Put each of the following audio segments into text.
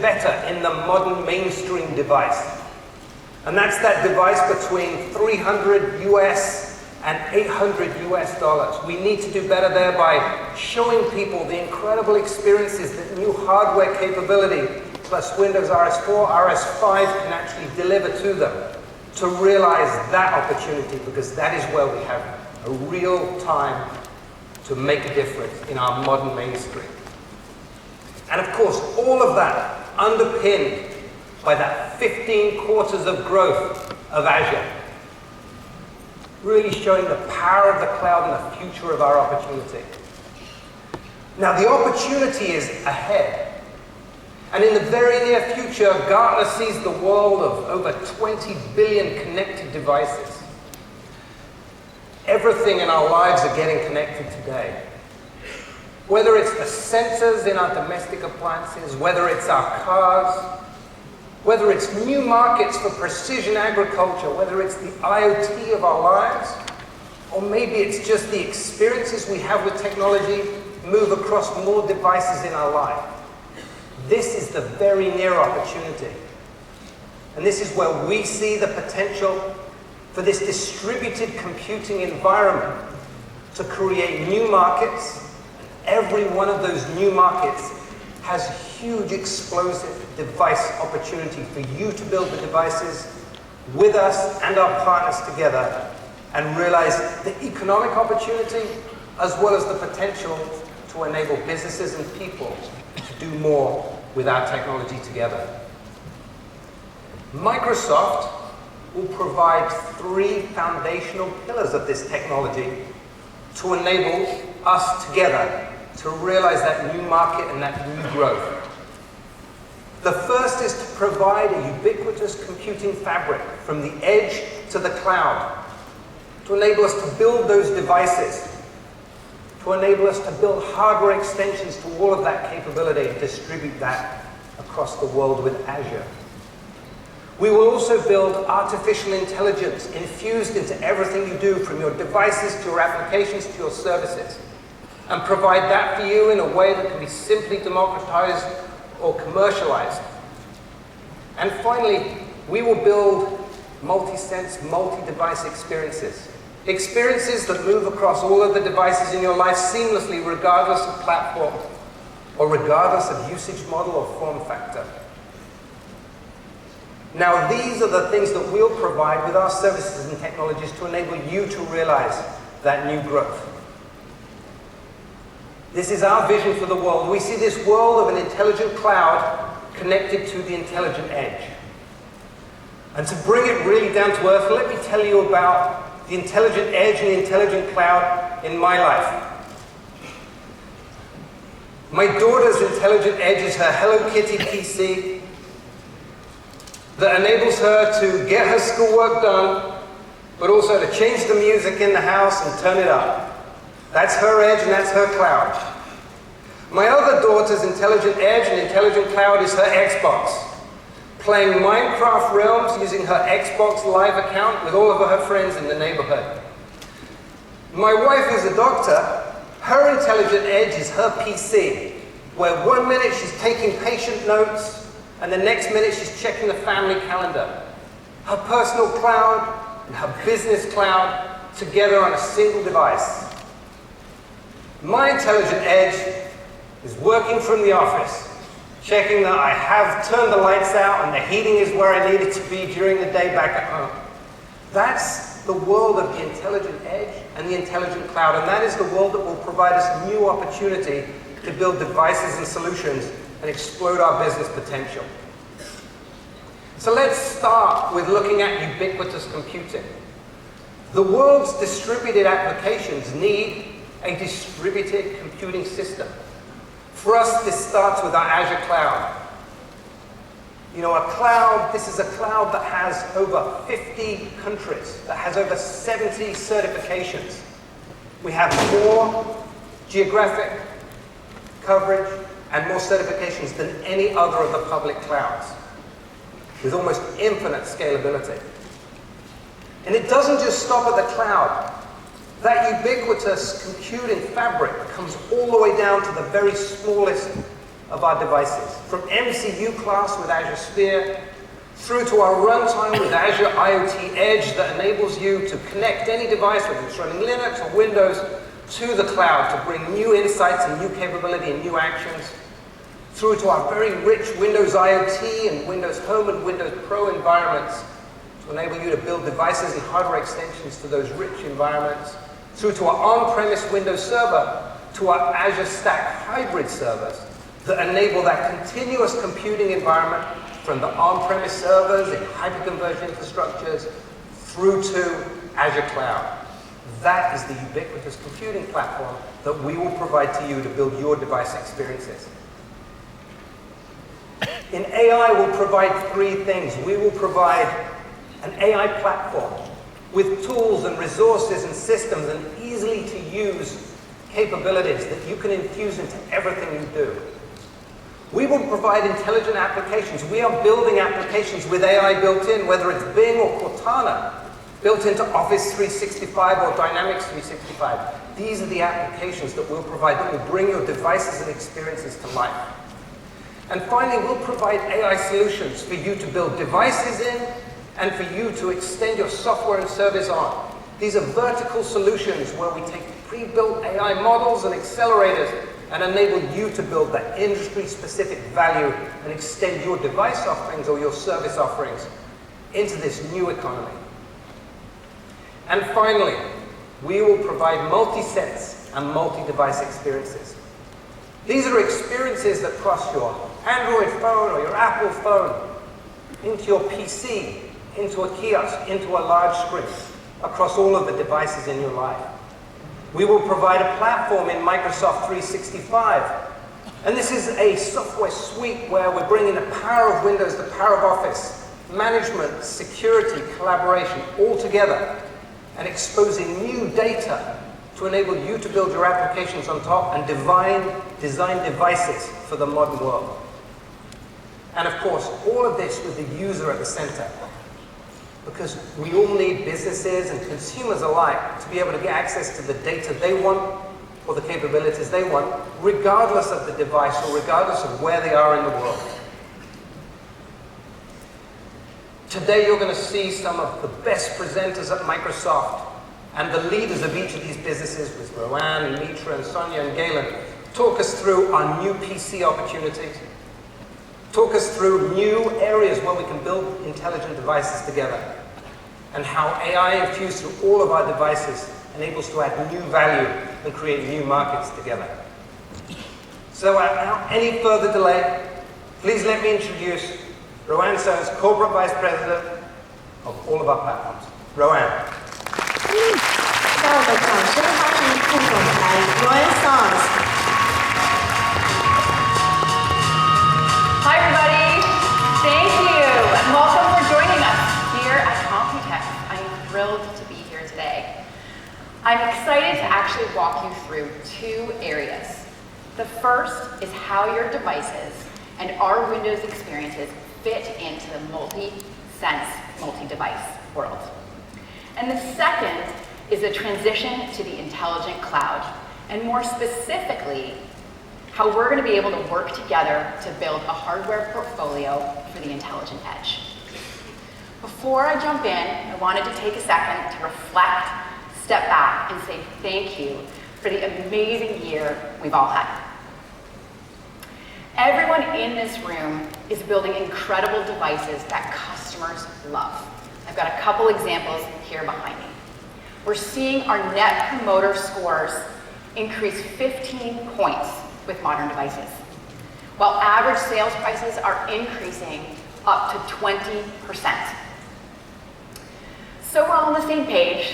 better in the modern mainstream device. And that's that device between 300 US and 800 US dollars. We need to do better there by showing people the incredible experiences that new hardware capability plus Windows RS4, RS5 can actually deliver to them, to realize that opportunity, because that is where we have a real time to make a difference in our modern mainstream. And of course, all of that underpinned by that 15 quarters of growth of Azure, really showing the power of the cloud and the future of our opportunity. Now, the opportunity is ahead. And in the very near future, Gartner sees the world of over 20 billion connected devices. Everything in our lives are getting connected today. Whether it's the sensors in our domestic appliances, whether it's our cars, whether it's new markets for precision agriculture, whether it's the IoT of our lives, or maybe it's just the experiences we have with technology move across more devices in our life. This is the very near opportunity. And this is where we see the potential for this distributed computing environment to create new markets. Every one of those new markets has huge explosive device opportunity for you to build the devices with us and our partners together and realize the economic opportunity as well as the potential to enable businesses and people to do more with our technology together. Microsoft will provide 3 foundational pillars of this technology to enable us together to realize that new market and that new growth. The first is to provide a ubiquitous computing fabric from the edge to the cloud, to enable us to build those devices, to enable us to build hardware extensions to all of that capability and distribute that across the world with Azure. We will also build artificial intelligence infused into everything you do, from your devices to your applications to your services, and provide that for you in a way that can be simply democratized or commercialized. And finally, we will build multi-sense, multi-device experiences. Experiences that move across all of the devices in your life seamlessly, regardless of platform, or regardless of usage model or form factor. Now, these are the things that we'll provide with our services and technologies to enable you to realize that new growth. This is our vision for the world. We see this world of an intelligent cloud connected to the intelligent edge. And to bring it really down to earth, let me tell you about the intelligent edge and the intelligent cloud in my life. My daughter's intelligent edge is her Hello Kitty PC that enables her to get her schoolwork done, but also to change the music in the house and turn it up. That's her edge and that's her cloud. My other daughter's intelligent edge and intelligent cloud is her Xbox, playing Minecraft Realms using her Xbox Live account with all of her friends in the neighborhood. My wife is a doctor. Her intelligent edge is her PC, where one minute she's taking patient notes and the next minute she's checking the family calendar. Her personal cloud and her business cloud together on a single device. My intelligent edge is working from the office, checking that I have turned the lights out and the heating is where I need it to be during the day back at home. That's the world of the intelligent edge and the intelligent cloud, and that is the world that will provide us new opportunity to build devices and solutions and explode our business potential. So let's start with looking at ubiquitous computing. The world's distributed applications need a distributed computing system. For us, this starts with our Azure Cloud. You know, a cloud, this is a cloud that has over 50 countries, that has over 70 certifications. We have more geographic coverage and more certifications than any other of the public clouds, with almost infinite scalability. And it doesn't just stop at the cloud. That ubiquitous computing fabric comes all the way down to the very smallest of our devices, from MCU class with Azure Sphere, through to our runtime with Azure Iot Edge that enables you to connect any device, whether it's running Linux or Windows, to the cloud to bring new insights and new capability and new actions, through to our very rich Windows IoT and Windows Home and Windows Pro environments to enable you to build devices and hardware extensions to those rich environments, through to our on-premise Windows Server, to our Azure Stack hybrid servers that enable that continuous computing environment from the on-premise servers and hyperconverged infrastructures through to Azure Cloud. That is the ubiquitous computing platform that we will provide to you to build your device experiences. In AI, we'll provide three things. We will provide an AI platform with tools and resources and systems and easily to use capabilities that you can infuse into everything you do. We will provide intelligent applications. We are building applications with AI built in, whether it's Bing or Cortana, built into Office 365 or Dynamics 365. These are the applications that we'll provide that will bring your devices and experiences to life. And finally, we'll provide AI solutions for you to build devices in and for you to extend your software and service on. These are vertical solutions where we take pre-built AI models and accelerators and enable you to build that industry-specific value and extend your device offerings or your service offerings into this new economy. And finally, we will provide multi-sense and multi-device experiences. These are experiences that cross your Android phone or your Apple phone into your PC, into a kiosk, into a large screen, across all of the devices in your life. We will provide a platform in Microsoft 365. And this is a software suite where we're bringing the power of Windows, the power of Office, management, security, collaboration, all together, and exposing new data to enable you to build your applications on top and design devices for the modern world. And of course, all of this with the user at the center. Because we all need businesses and consumers alike to be able to get access to the data they want or the capabilities they want, regardless of the device or regardless of where they are in the world. Today you're going to see some of the best presenters at Microsoft and the leaders of each of these businesses with Rowan and Mitra and Sonia and Galen talk us through our new PC opportunities, talk us through new areas where we can build intelligent devices together, and how AI infused through all of our devices enables to add new value and create new markets together. So without any further delay, please let me introduce Rowan Sohn's Corporate Vice President of all of our platforms. Rowan. 让我们掌声欢迎副总裁 Rowan Sohn。 Hi everybody, thank you and welcome for joining us here at Computex. I am thrilled to be here today. I'm excited to actually walk you through two areas. The first is how your devices and our Windows experiences fit into the multi-sense, multi-device world. And the second is a transition to the intelligent cloud, and more specifically, how we're going to be able to work together to build a hardware portfolio for the intelligent edge. Before I jump in, I wanted to take a second to reflect, step back, and say thank you for the amazing year we've all had. Everyone in this room is building incredible devices that customers love. I've got a couple examples here behind me. We're seeing our Net Promoter Scores increase 15 points with modern devices, while average sales prices are increasing up to 20%. So we're all on the same page.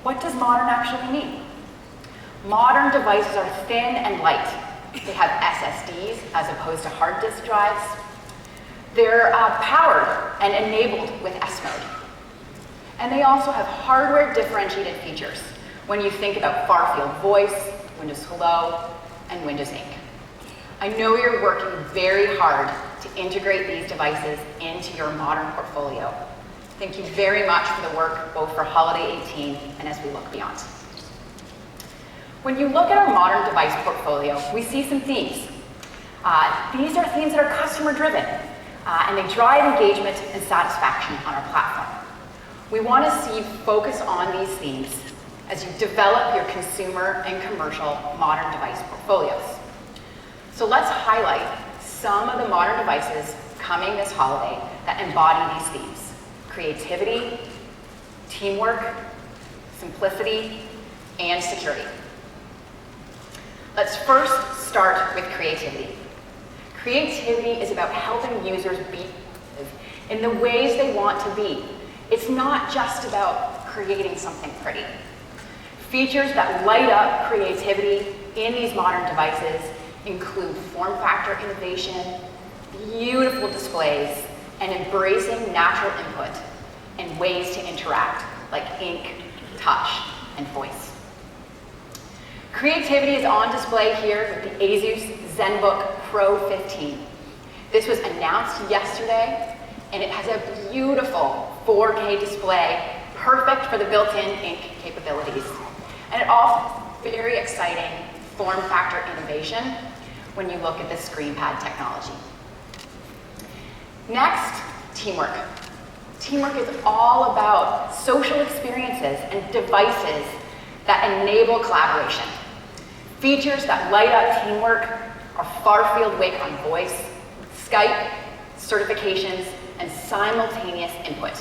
What does modern actually mean? Modern devices are thin and light. They have SSDs as opposed to hard disk drives. They're powered and enabled with S mode. And they also have hardware differentiated features when you think about far-field voice, Windows Hello, and Windows Ink. I know you're working very hard to integrate these devices into your modern portfolio. Thank you very much for the work both for Holiday 18 and as we look beyond. When you look at our modern device portfolio, we see some themes. These are themes that are customer-driven, and they drive engagement and satisfaction on our platform. We want to see you focus on these themes as you develop your consumer and commercial modern device portfolios. So let's highlight some of the modern devices coming this holiday that embody these themes: creativity, teamwork, simplicity, and security. Let's first start with creativity. Creativity is about helping users be creative in the ways they want to be. It's not just about creating something pretty. Features that light up creativity in these modern devices include form factor innovation, beautiful displays, and embracing natural input and ways to interact, like ink, touch, and voice. Creativity is on display here with the Asus ZenBook Pro 15. This was announced yesterday, and it has a beautiful 4K display, perfect for the built-in ink capabilities. And it also has very exciting form factor innovation when you look at the screen pad technology. Next, teamwork. Teamwork is all about social experiences and devices that enable collaboration. Features that light up teamwork are far-field wake on voice, Skype, certifications, and simultaneous input.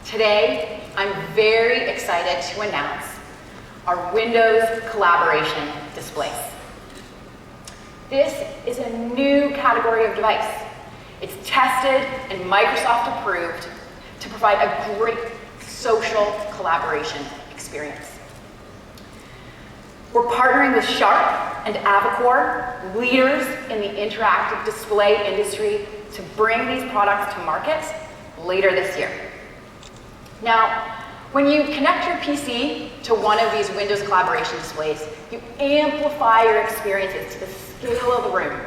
Today, I'm very excited to announce our Windows collaboration displays. This is a new category of device. It's tested and Microsoft approved to provide a great social collaboration experience. We're partnering with Sharp and Avocor, leaders in the interactive display industry, to bring these products to market later this year. Now, when you connect your PC to one of these Windows collaboration displays, you amplify your experiences to the scale of the room.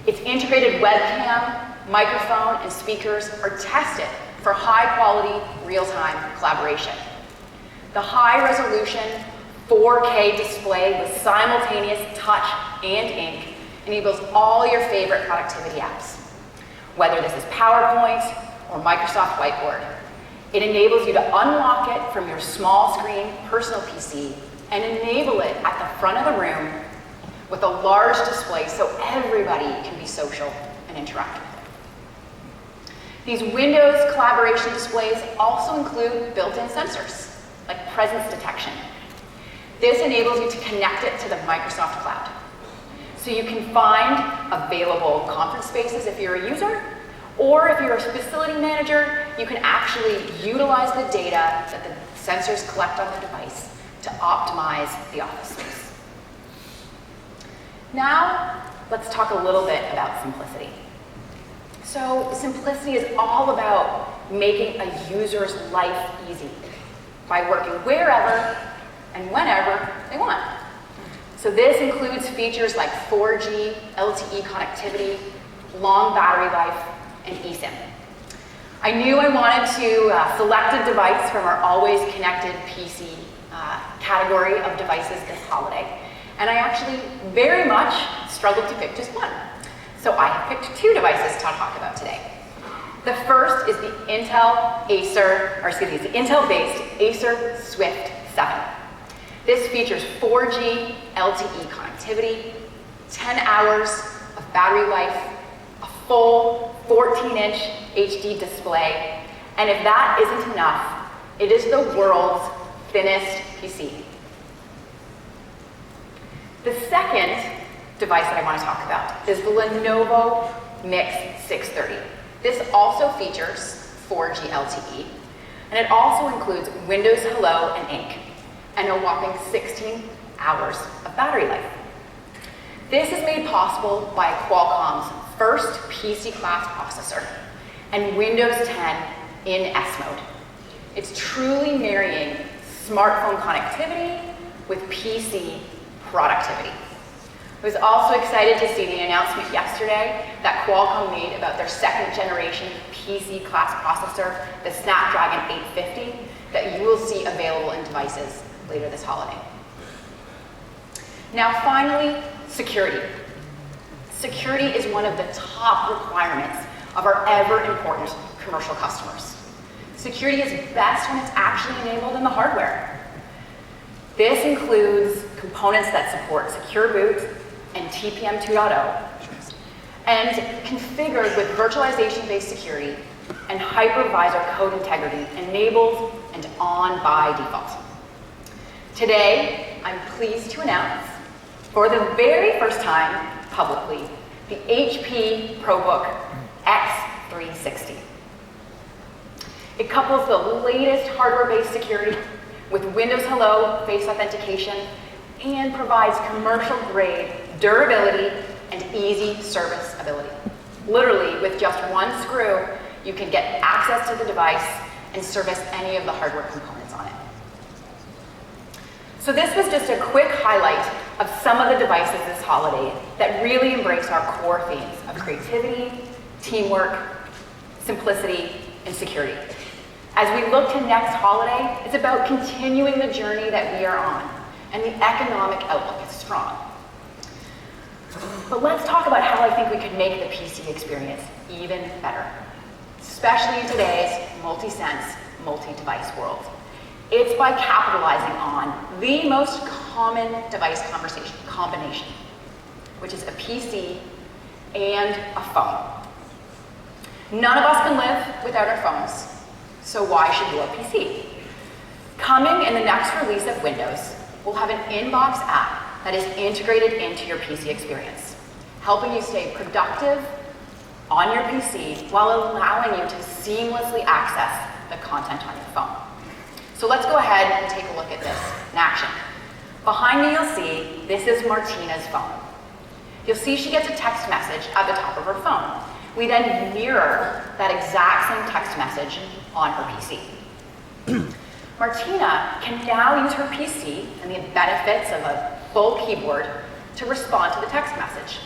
Its integrated webcam, microphone, and speakers are tested for high-quality, real-time collaboration. The high-resolution 4K display with simultaneous touch and ink enables all your favorite productivity apps. Whether this is PowerPoint or Microsoft Whiteboard, it enables you to unlock it from your small screen personal PC and enable it at the front of the room with a large display so everybody can be social and interact with it. These Windows collaboration displays also include built-in sensors, like presence detection. This enables you to connect it to the Microsoft Cloud. So you can find available conference spaces if you're a user, or if you're a facility manager, you can actually utilize the data that the sensors collect on the device to optimize the office space. Now, let's talk a little bit about simplicity. So simplicity is all about making a user's life easy by working wherever and whenever they want. So this includes features like 4G, LTE connectivity, long battery life, and eSIM. I knew I wanted to select a device from our always connected PC category of devices this holiday, and I actually very much struggled to pick just one. So I have picked two devices to talk about today. The first is the the Intel-based Acer Swift 7. This features 4G LTE connectivity, 10 hours of battery life, a full 14-inch HD display, and if that isn't enough, it is the world's thinnest PC. The second device that I want to talk about is the Lenovo Mix 630. This also features 4G LTE, and it also includes Windows Hello and Ink, and a whopping 16 hours of battery life. This is made possible by Qualcomm's first PC class processor and Windows 10 in S mode. It's truly marrying smartphone connectivity with PC productivity. I was also excited to see the announcement yesterday that Qualcomm made about their second generation PC class processor, the Snapdragon 850, that you will see available in devices later this holiday. Now finally, security. security is one of the top requirements of our ever-important commercial customers. Security is best when it's actually enabled in the hardware. This includes components that support secure boot and TPM 2.0, and configured with virtualization-based security and hypervisor code integrity enabled and on by default. Today, I'm pleased to announce, for the very first time publicly, the HP ProBook X360. It couples the latest hardware-based security with Windows Hello face authentication and provides commercial-grade durability and easy serviceability. Literally, with just one screw, you can get access to the device and service any of the hardware components on it. So this was just a quick highlight of some of the devices this holiday that really embrace our core themes of creativity, teamwork, simplicity, and security. As we look to next holiday, it's about continuing the journey that we are on, and the economic outlook is strong. But let's talk about how I think we could make the PC experience even better, especially in today's multi-sense, multi-device world. It's by capitalizing on the most common device combination, which is a PC and a phone. None of us can live without our phones, so why should your PC? Coming in the next release of Windows, we'll have an inbox app that is integrated into your PC experience, helping you stay productive on your PC while allowing you to seamlessly access the content on your phone. So let's go ahead and take a look at this in action. Behind me, you'll see this is Martina's phone. You'll see she gets a text message at the top of her phone. We then mirror that exact same text message on her PC. Martina can now use her PC and the benefits of a full keyboard to respond to the text message,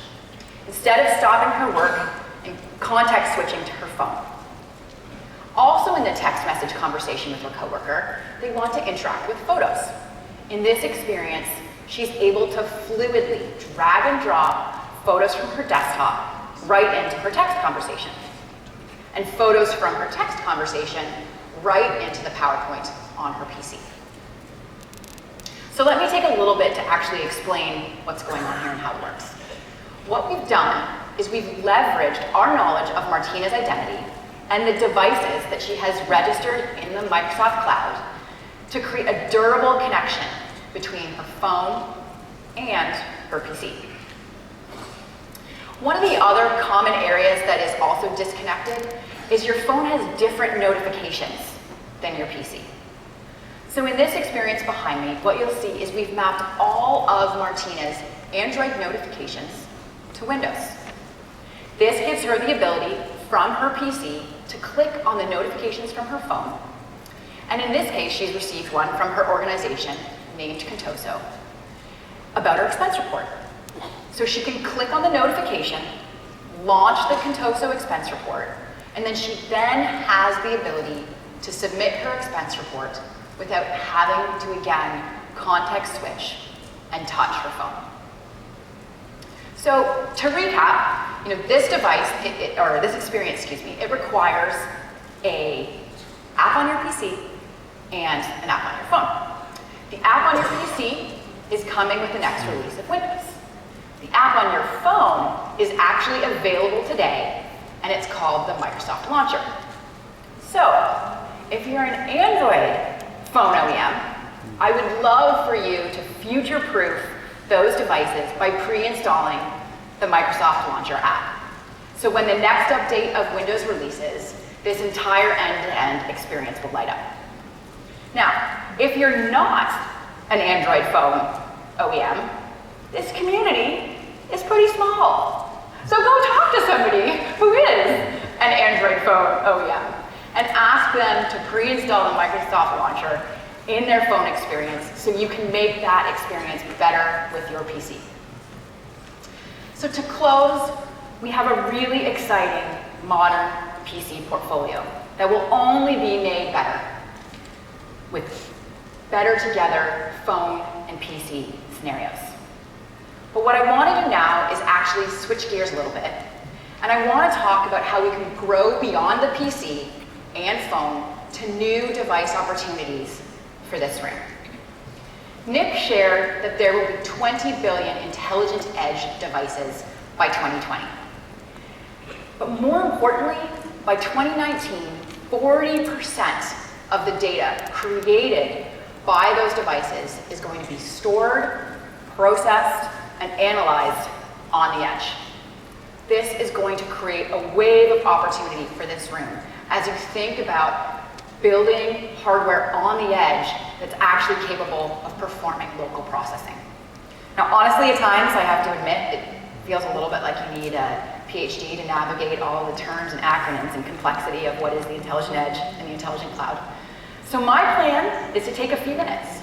instead of stopping her work and context switching to her phone. Also in the text message conversation with her coworker, they want to interact with photos. In this experience, she's able to fluidly drag and drop photos from her desktop right into her text conversation, and photos from her text conversation right into the PowerPoint on her PC. So let me take a little bit to actually explain what's going on here and how it works. What we've done is we've leveraged our knowledge of Martina's identity and the devices that she has registered in the Microsoft Cloud to create a durable connection between her phone and her PC. One of the other common areas that is also disconnected is your phone has different notifications than your PC. So in this experience behind me, what you'll see is we've mapped all of Martina's Android notifications to Windows. This gives her the ability from her PC to click on the notifications from her phone. And in this case, she's received one from her organization named Contoso about her expense report. So she can click on the notification, launch the Contoso expense report, and then she then has the ability to submit her expense report without having to, again, context switch and touch her phone. So to recap, this device, this experience, it requires an app on your PC and an app on your phone. The app on your PC is coming with the next release of Windows. The app on your phone is actually available today, and it's called the Microsoft Launcher. So if you're an Android phone OEM, I would love for you to future-proof those devices by pre-installing the Microsoft Launcher app. So when the next update of Windows releases, this entire end-to-end experience will light up. Now, if you're not an Android phone OEM, this community is pretty small. So go talk to somebody who is an Android phone OEM and ask them to pre-install the Microsoft Launcher in their phone experience so you can make that experience better with your PC. So to close, we have a really exciting modern PC portfolio that will only be made better with better together phone and PC scenarios. But what I want to do now is actually switch gears a little bit. And I want to talk about how we can grow beyond the PC and phone to new device opportunities for this room. Nick shared that there will be 20 billion intelligent edge devices by 2020. But more importantly, by 2019, 40% of the data created by those devices is going to be stored, processed, and analyzed on the edge. This is going to create a wave of opportunity for this room as you think about building hardware on the edge that's actually capable of performing local processing. Now, honestly, at times, I have to admit, it feels a little bit like you need a PhD to navigate all the terms and acronyms and complexity of what is the intelligent edge and the intelligent cloud. So my plan is to take a few minutes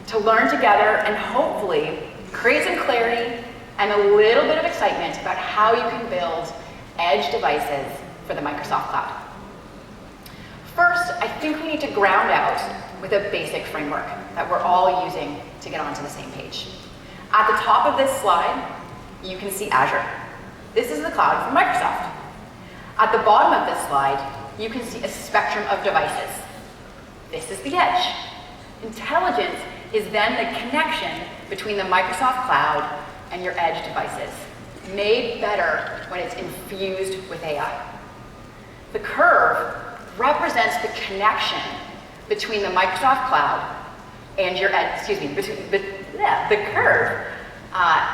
to learn together and hopefully create some clarity and a little bit of excitement about how you can build edge devices for the Microsoft Cloud. First, I think we need to ground out with a basic framework that we're all using to get onto the same page. At the top of this slide, you can see Azure. This is the cloud from Microsoft. At the bottom of this slide, you can see a spectrum of devices. This is the edge. Intelligence is then the connection between the Microsoft Cloud and your edge devices, made better when it's infused with AI. The curve represents the connection between the Microsoft Cloud and your edge, the curve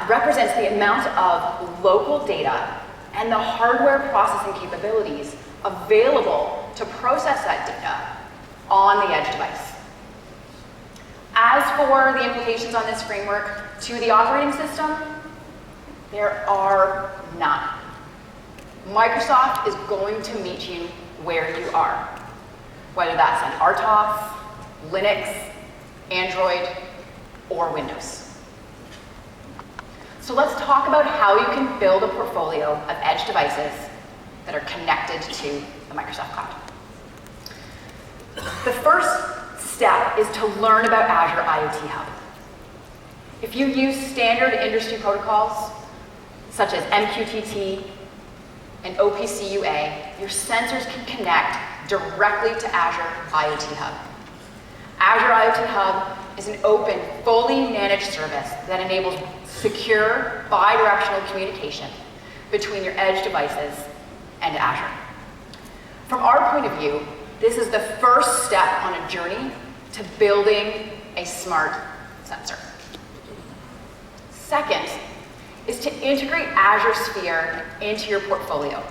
represents the amount of local data and the hardware processing capabilities available to process that data on the edge device. As for the implications on this framework to the operating system, there are none. Microsoft is going to meet you where you are, whether that's on RTOS, Linux, Android, or Windows. So let's talk about how you can build a portfolio of edge devices that are connected to the Microsoft Cloud. The first step is to learn about Azure IoT Hub. If you use standard industry protocols, such as MQTT and OPC UA, your sensors can connect directly to Azure IoT Hub. Azure IoT Hub is an open, fully managed service that enables secure, bi-directional communication between your edge devices and Azure. From our point of view, this is the first step on a journey to building a smart sensor. Second is to integrate Azure Sphere into your portfolio.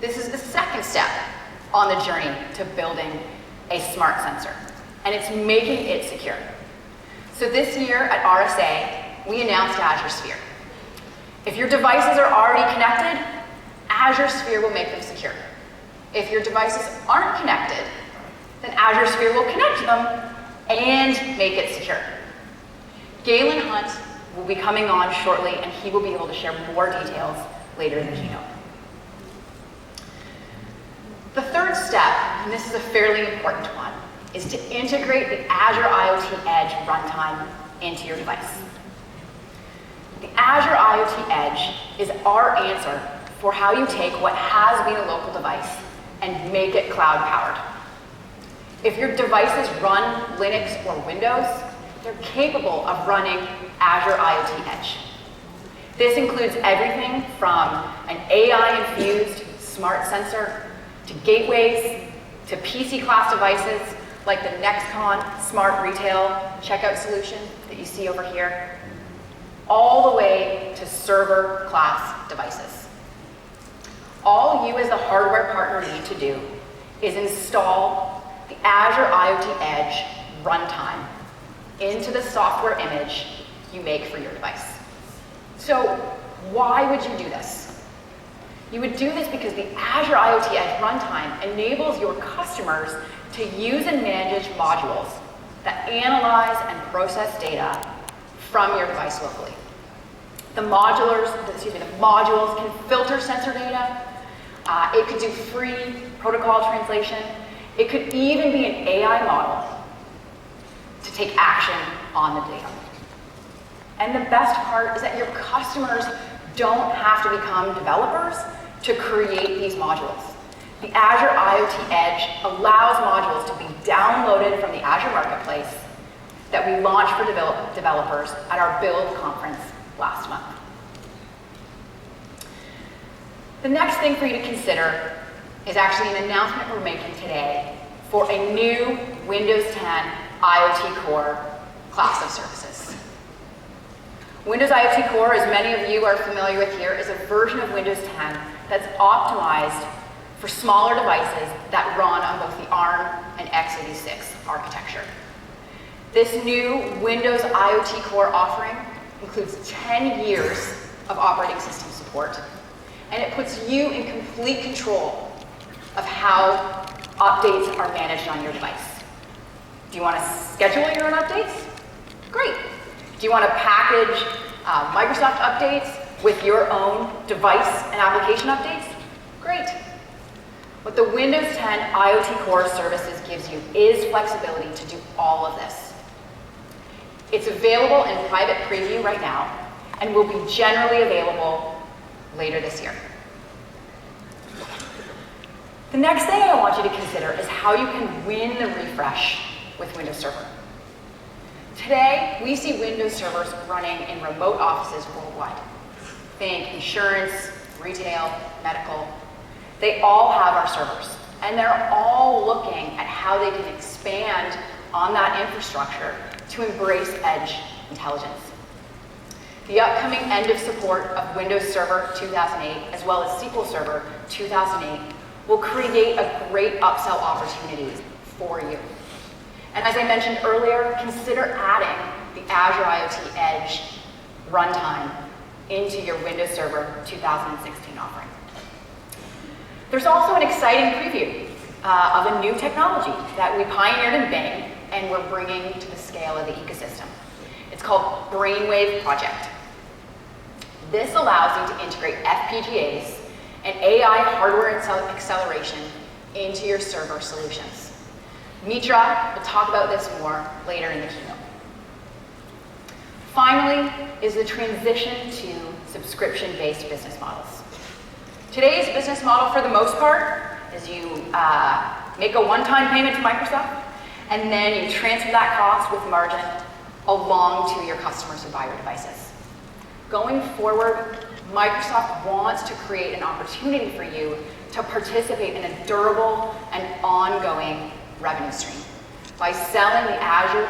This is the second step on the journey to building a smart sensor, and it's making it secure. So this year at RSA, we announced Azure Sphere. If your devices are already connected, Azure Sphere will make them secure. If your devices aren't connected, then Azure Sphere will connect them and make it secure. Galen Hunt will be coming on shortly, and he will be able to share more details later in the keynote. The third step, and this is a fairly important one, is to integrate the Azure IoT Edge runtime into your device. The Azure IoT Edge is our answer for how you take what has been a local device and make it cloud-powered. If your devices run Linux or Windows, they're capable of running Azure IoT Edge. This includes everything from an AI-infused smart sensor to gateways to PC-class devices like the Nexcon Smart Retail Checkout Solution that you see over here, all the way to server-class devices. All you as the hardware partner need to do is install the Azure IoT Edge runtime into the software image you make for your device. So why would you do this? You would do this because the Azure IoT Edge runtime enables your customers to use and manage modules that analyze and process data from your device locally. The modules can filter sensor data. It could do free protocol translation. It could even be an AI model to take action on the data. And the best part is that your customers don't have to become developers to create these modules. The Azure Iot Edge allows modules to be downloaded from the Azure Marketplace that we launched for developers at our Build conference last month. The next thing for you to consider is actually an announcement we're making today for a new Windows 10 Iot Core class of services. Windows Iot Core, as many of you are familiar with here, is a version of Windows 10 that's optimized for smaller devices that run on both the ARM and x86 architecture. This new Windows Iot Core offering includes 10 years of operating system support, and it puts you in complete control of how updates are managed on your device. Do you want to schedule your own updates? Great. Do you want to package Microsoft updates with your own device and application updates? Great. What the Windows 10 Iot Core services gives you is flexibility to do all of this. It's available in private preview right now and will be generally available later this year. The next thing I want you to consider is how you can win the refresh with Windows Server. Today, we see Windows servers running in remote offices worldwide. Think insurance, retail, medical. They all have our servers, and they're all looking at how they can expand on that infrastructure to embrace edge intelligence. The upcoming end of support of Windows Server 2008, as well as SQL Server 2008, will create a great upsell opportunity for you. And as I mentioned earlier, consider adding the Azure Iot Edge runtime into your Windows Server 2016 offering. There's also an exciting preview of a new technology that we pioneered in Bing and we're bringing to the scale of the ecosystem. It's called Brainwave Project. This allows you to integrate FPGAs and AI hardware acceleration into your server solutions. Mitra will talk about this more later in the keynote. Finally is the transition to subscription-based business models. Today's business model, for the most part, is you make a one-time payment to Microsoft, and then you transfer that cost with margin along to your customers who buy your devices. Going forward, Microsoft wants to create an opportunity for you to participate in a durable and ongoing revenue stream by selling the Azure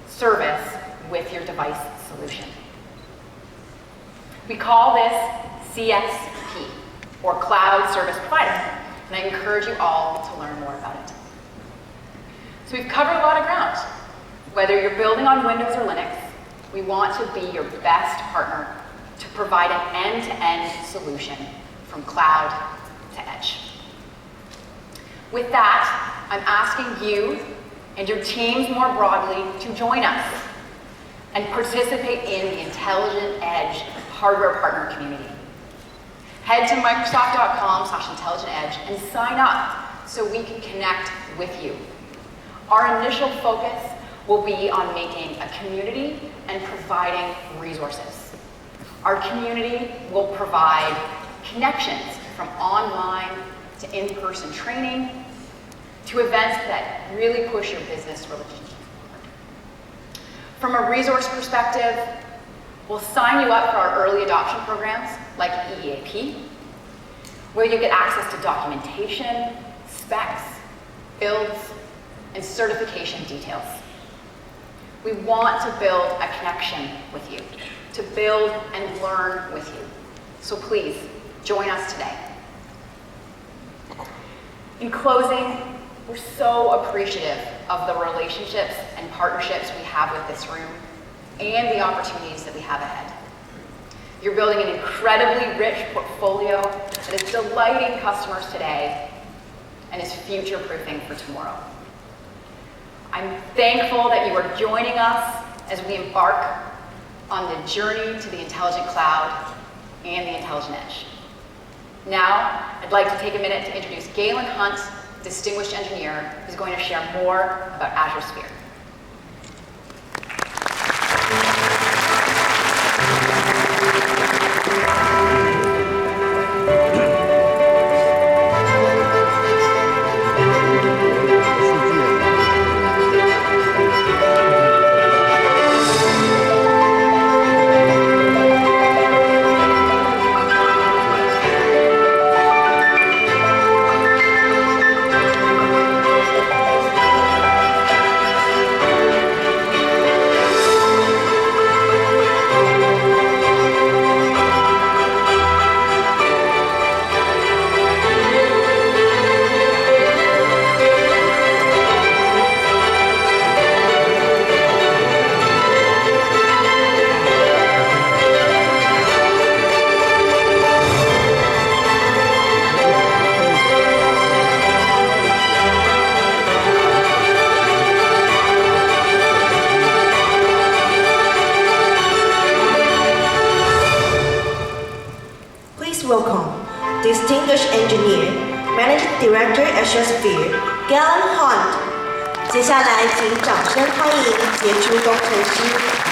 service with your device solution. We call this CSP, or Cloud Service Provider, and I encourage you all to learn more about it. So we've covered a lot of ground. Whether you're building on Windows or Linux, we want to be your best partner to provide an end-to-end solution from cloud to edge. With that, I'm asking you and your teams more broadly to join us and participate in the Intelligent Edge hardware partner community. Head to Microsoft.com/intelligentedge and sign up so we can connect with you. Our initial focus will be on making a community and providing resources. Our community will provide connections from online to in-person training to events that really push your business relationship forward. From a resource perspective, we'll sign you up for our early adoption programs like EAP, where you get access to documentation, specs, builds, and certification details. We want to build a connection with you, to build and learn with you. So please, join us today. In closing, we're so appreciative of the relationships and partnerships we have with this room and the opportunities that we have ahead. You're building an incredibly rich portfolio that is delighting customers today and is future-proofing for tomorrow. I'm thankful that you are joining us as we embark on the journey to the intelligent cloud and the intelligent edge. Now, I'd like to take a minute to introduce Galen Hunt, distinguished engineer, who's going to share more about Azure Sphere. Distinguished Engineer, Managing Director Azure Sphere, Galen Hunt。接下来，请掌声欢迎杰出工程师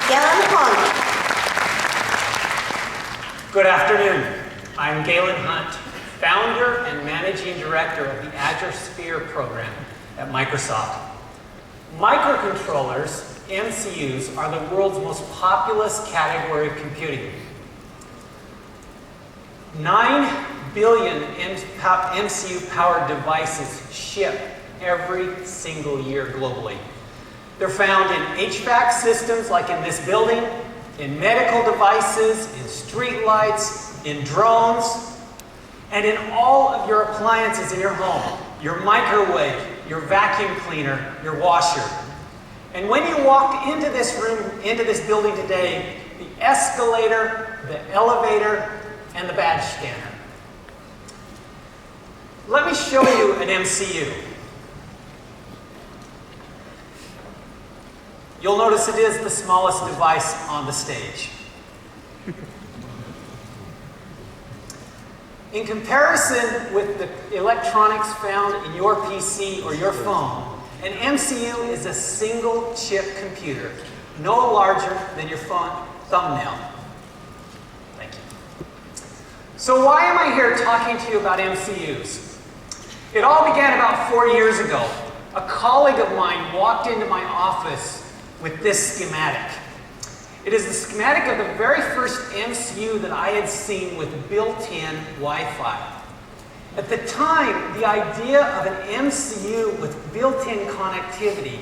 Galen Hunt。Good afternoon. I'm Galen Hunt, founder and managing director of the Azure Sphere program at Microsoft. Microcontrollers, MCUs, are the world's most populous category of computing. 9 billion MCU-powered devices ship every single year globally. They're found in HVAC systems like in this building, in medical devices, in streetlights, in drones, and in all of your appliances in your home, your microwave, your vacuum cleaner, your washer. And when you walk into this room, into this building today, the escalator, the elevator, and the badge scanner. Let me show you an MCU. You'll notice it is the smallest device on the stage. In comparison with the electronics found in your PC or your phone, an MCU is a single chip computer, no larger than your thumbnail. Thank you. So why am I here talking to you about MCUs? It all began about 4 years ago. A colleague of mine walked into my office with this schematic. It is the schematic of the very first MCU that I had seen with built-in Wi-Fi. At the time, the idea of an MCU with built-in connectivity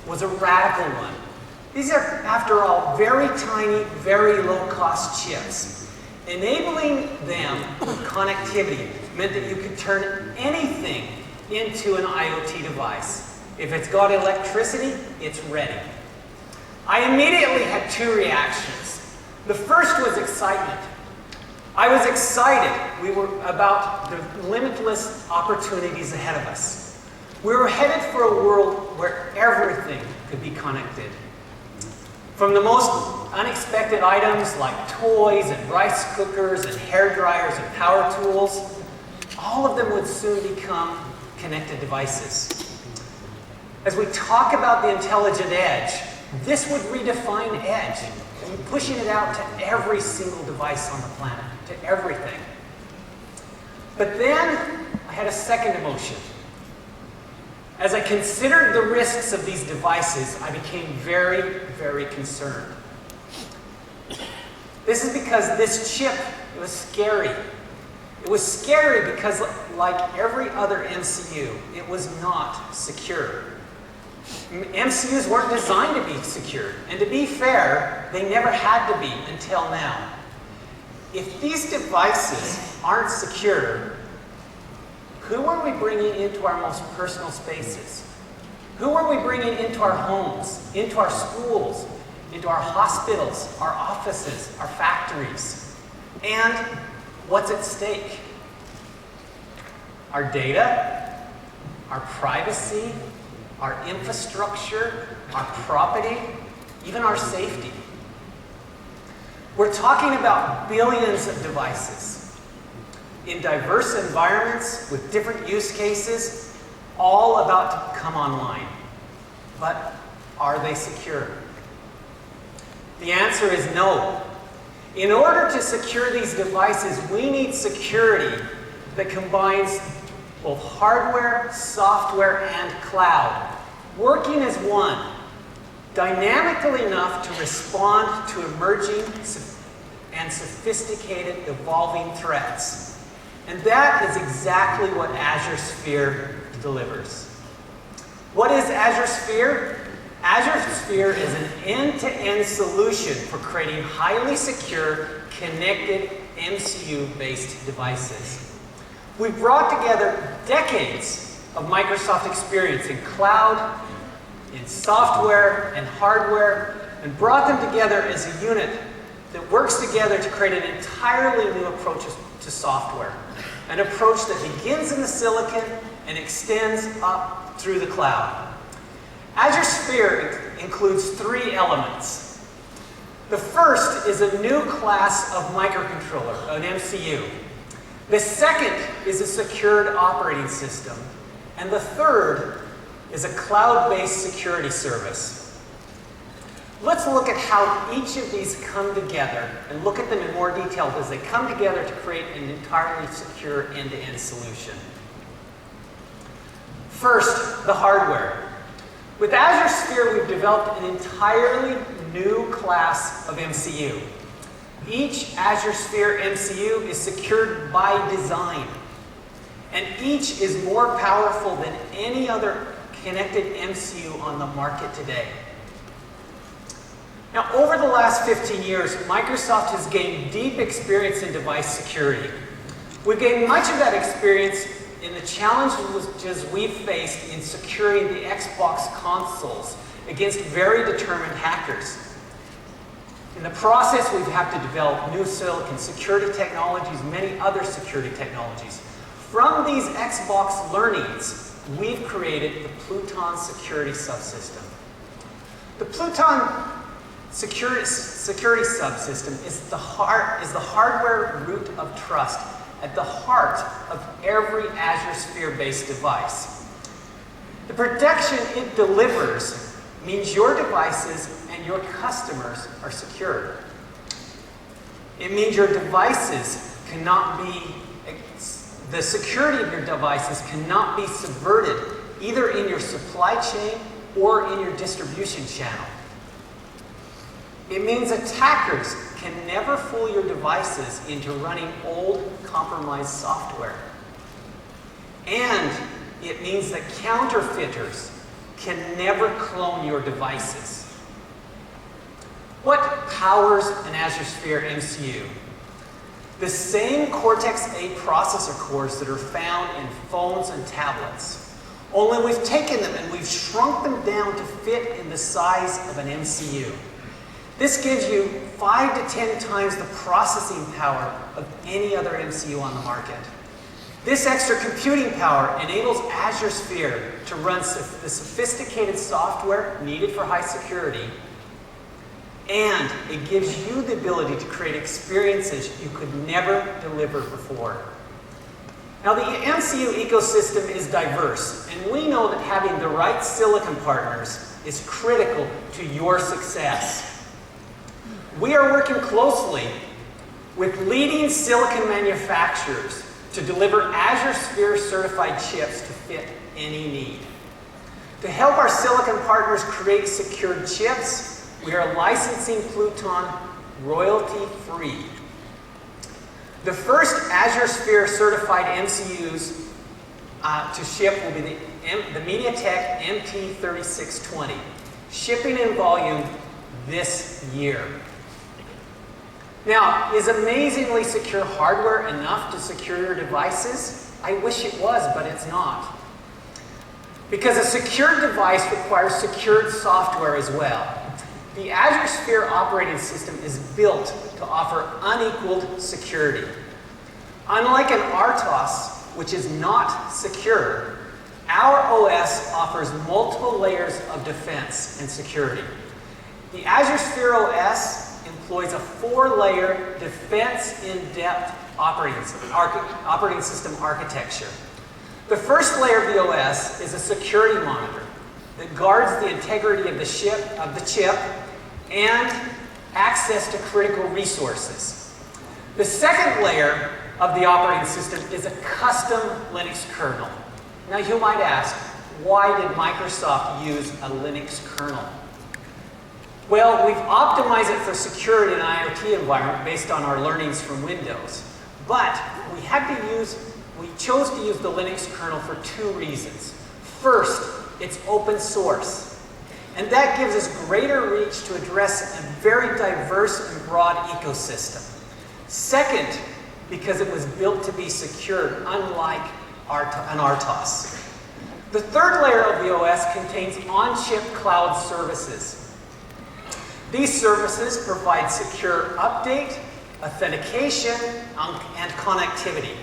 was a radical one. These are, after all, very tiny, very low-cost chips. Enabling them with connectivity meant that you could turn anything into an IoT device. If it's got electricity, it's ready. I immediately had two reactions. The first was excitement. I was excited about the limitless opportunities ahead of us. We were headed for a world where everything could be connected. From the most unexpected items like toys and rice cookers and hair dryers and power tools, all of them would soon become connected devices. As we talk about the intelligent edge, this would redefine edge, pushing it out to every single device on the planet, to everything. But then I had a second emotion. As I considered the risks of these devices, I became very, very concerned. This is because this chip, it was scary. It was scary because, like every other MCU, it was not secure. MCUs weren't designed to be secured, and to be fair, they never had to be until now. If these devices aren't secure, who are we bringing into our most personal spaces? Who are we bringing into our homes, into our schools, into our hospitals, our offices, our factories? And what's at stake? Our data, our privacy, our infrastructure, our property, even our safety. We're talking about billions of devices in diverse environments with different use cases, all about to come online. But are they secure? The answer is no. In order to secure these devices, we need security that combines both hardware, software, and cloud, working as one, dynamically enough to respond to emerging and sophisticated evolving threats. And that is exactly what Azure Sphere delivers. What is Azure Sphere? Azure Sphere is an end-to-end solution for creating highly secure, connected, MCU-based devices. We've brought together decades of Microsoft experience in cloud, in software, and hardware, and brought them together as a unit that works together to create an entirely new approach to software. An approach that begins in the silicon and extends up through the cloud. Azure Sphere includes 3 elements. The first is a new class of microcontroller, an MCU. The second is a secured operating system. And the third is a cloud-based security service. Let's look at how each of these come together and look at them in more detail as they come together to create an entirely secure end-to-end solution. First, the hardware. With Azure Sphere, we've developed an entirely new class of MCU. Each Azure Sphere MCU is secured by design, and each is more powerful than any other connected MCU on the market today. Now, over the last 15 years, Microsoft has gained deep experience in device security. We've gained much of that experience in the challenges we've faced in securing the Xbox consoles against very determined hackers. In the process, we've had to develop new silicon security technologies, many other security technologies. From these Xbox learnings, we've created the Pluton security subsystem. The Pluton security subsystem is the hardware root of trust at the heart of every Azure Sphere-based device. The protection it delivers means your devices and your customers are secure. It means your devices cannot be, the security of your devices cannot be subverted either in your supply chain or in your distribution channel. It means attackers can never fool your devices into running old, compromised software. And it means that counterfeiters can never clone your devices. What powers an Azure Sphere MCU? The same Cortex-A processor cores that are found in phones and tablets. Only we've taken them and we've shrunk them down to fit in the size of an MCU. This gives you 5 to 10 times the processing power of any other MCU on the market. This extra computing power enables Azure Sphere to run the sophisticated software needed for high security, and it gives you the ability to create experiences you could never deliver before. Now, the MCU ecosystem is diverse, and we know that having the right silicon partners is critical to your success. We are working closely with leading silicon manufacturers to deliver Azure Sphere certified chips to fit any need. To help our silicon partners create secured chips, we are licensing Pluton royalty-free. The first Azure Sphere certified MCUs to ship will be the MediaTek MT3620, shipping in volume this year. Now, is amazingly secure hardware enough to secure your devices? I wish it was, but it's not. Because a secure device requires secured software as well. The Azure Sphere operating system is built to offer unequaled security. Unlike an RTOS, which is not secure, our OS offers multiple layers of defense and security. The Azure Sphere OS employs a 4-layer defense-in-depth operating system architecture. The first layer of the OS is a security monitor that guards the integrity of the chip and access to critical resources. The second layer of the operating system is a custom Linux kernel. Now you might ask, why did Microsoft use a Linux kernel? Well, we've optimized it for security in an IoT environment based on our learnings from Windows. But we chose to use the Linux kernel for 2 reasons. First, it's open source. And that gives us greater reach to address a very diverse and broad ecosystem. Second, because it was built to be secured, unlike an RTOS. The third layer of the OS contains on-chip cloud services. These services provide secure update, authentication, and connectivity.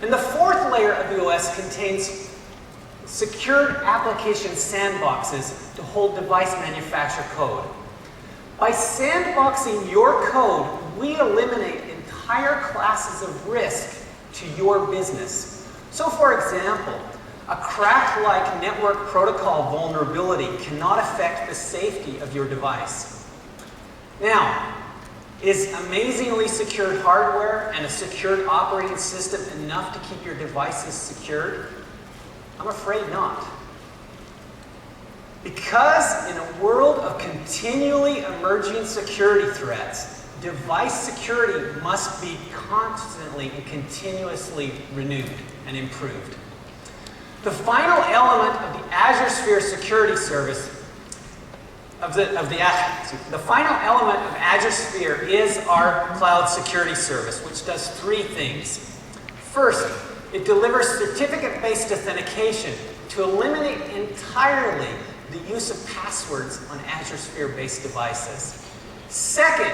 And the fourth layer of the OS contains secured application sandboxes to hold device manufacturer code. By sandboxing your code, we eliminate entire classes of risk to your business. So for example, a crack-like network protocol vulnerability cannot affect the safety of your device. Now, is amazingly secured hardware and a secured operating system enough to keep your devices secured? I'm afraid not. Because in a world of continually emerging security threats, device security must be constantly and continuously renewed and improved. The final element of the Azure Sphere security service the final element of Azure Sphere is our cloud security service, which does three things. First, it delivers certificate-based authentication to eliminate entirely the use of passwords on Azure Sphere-based devices. Second,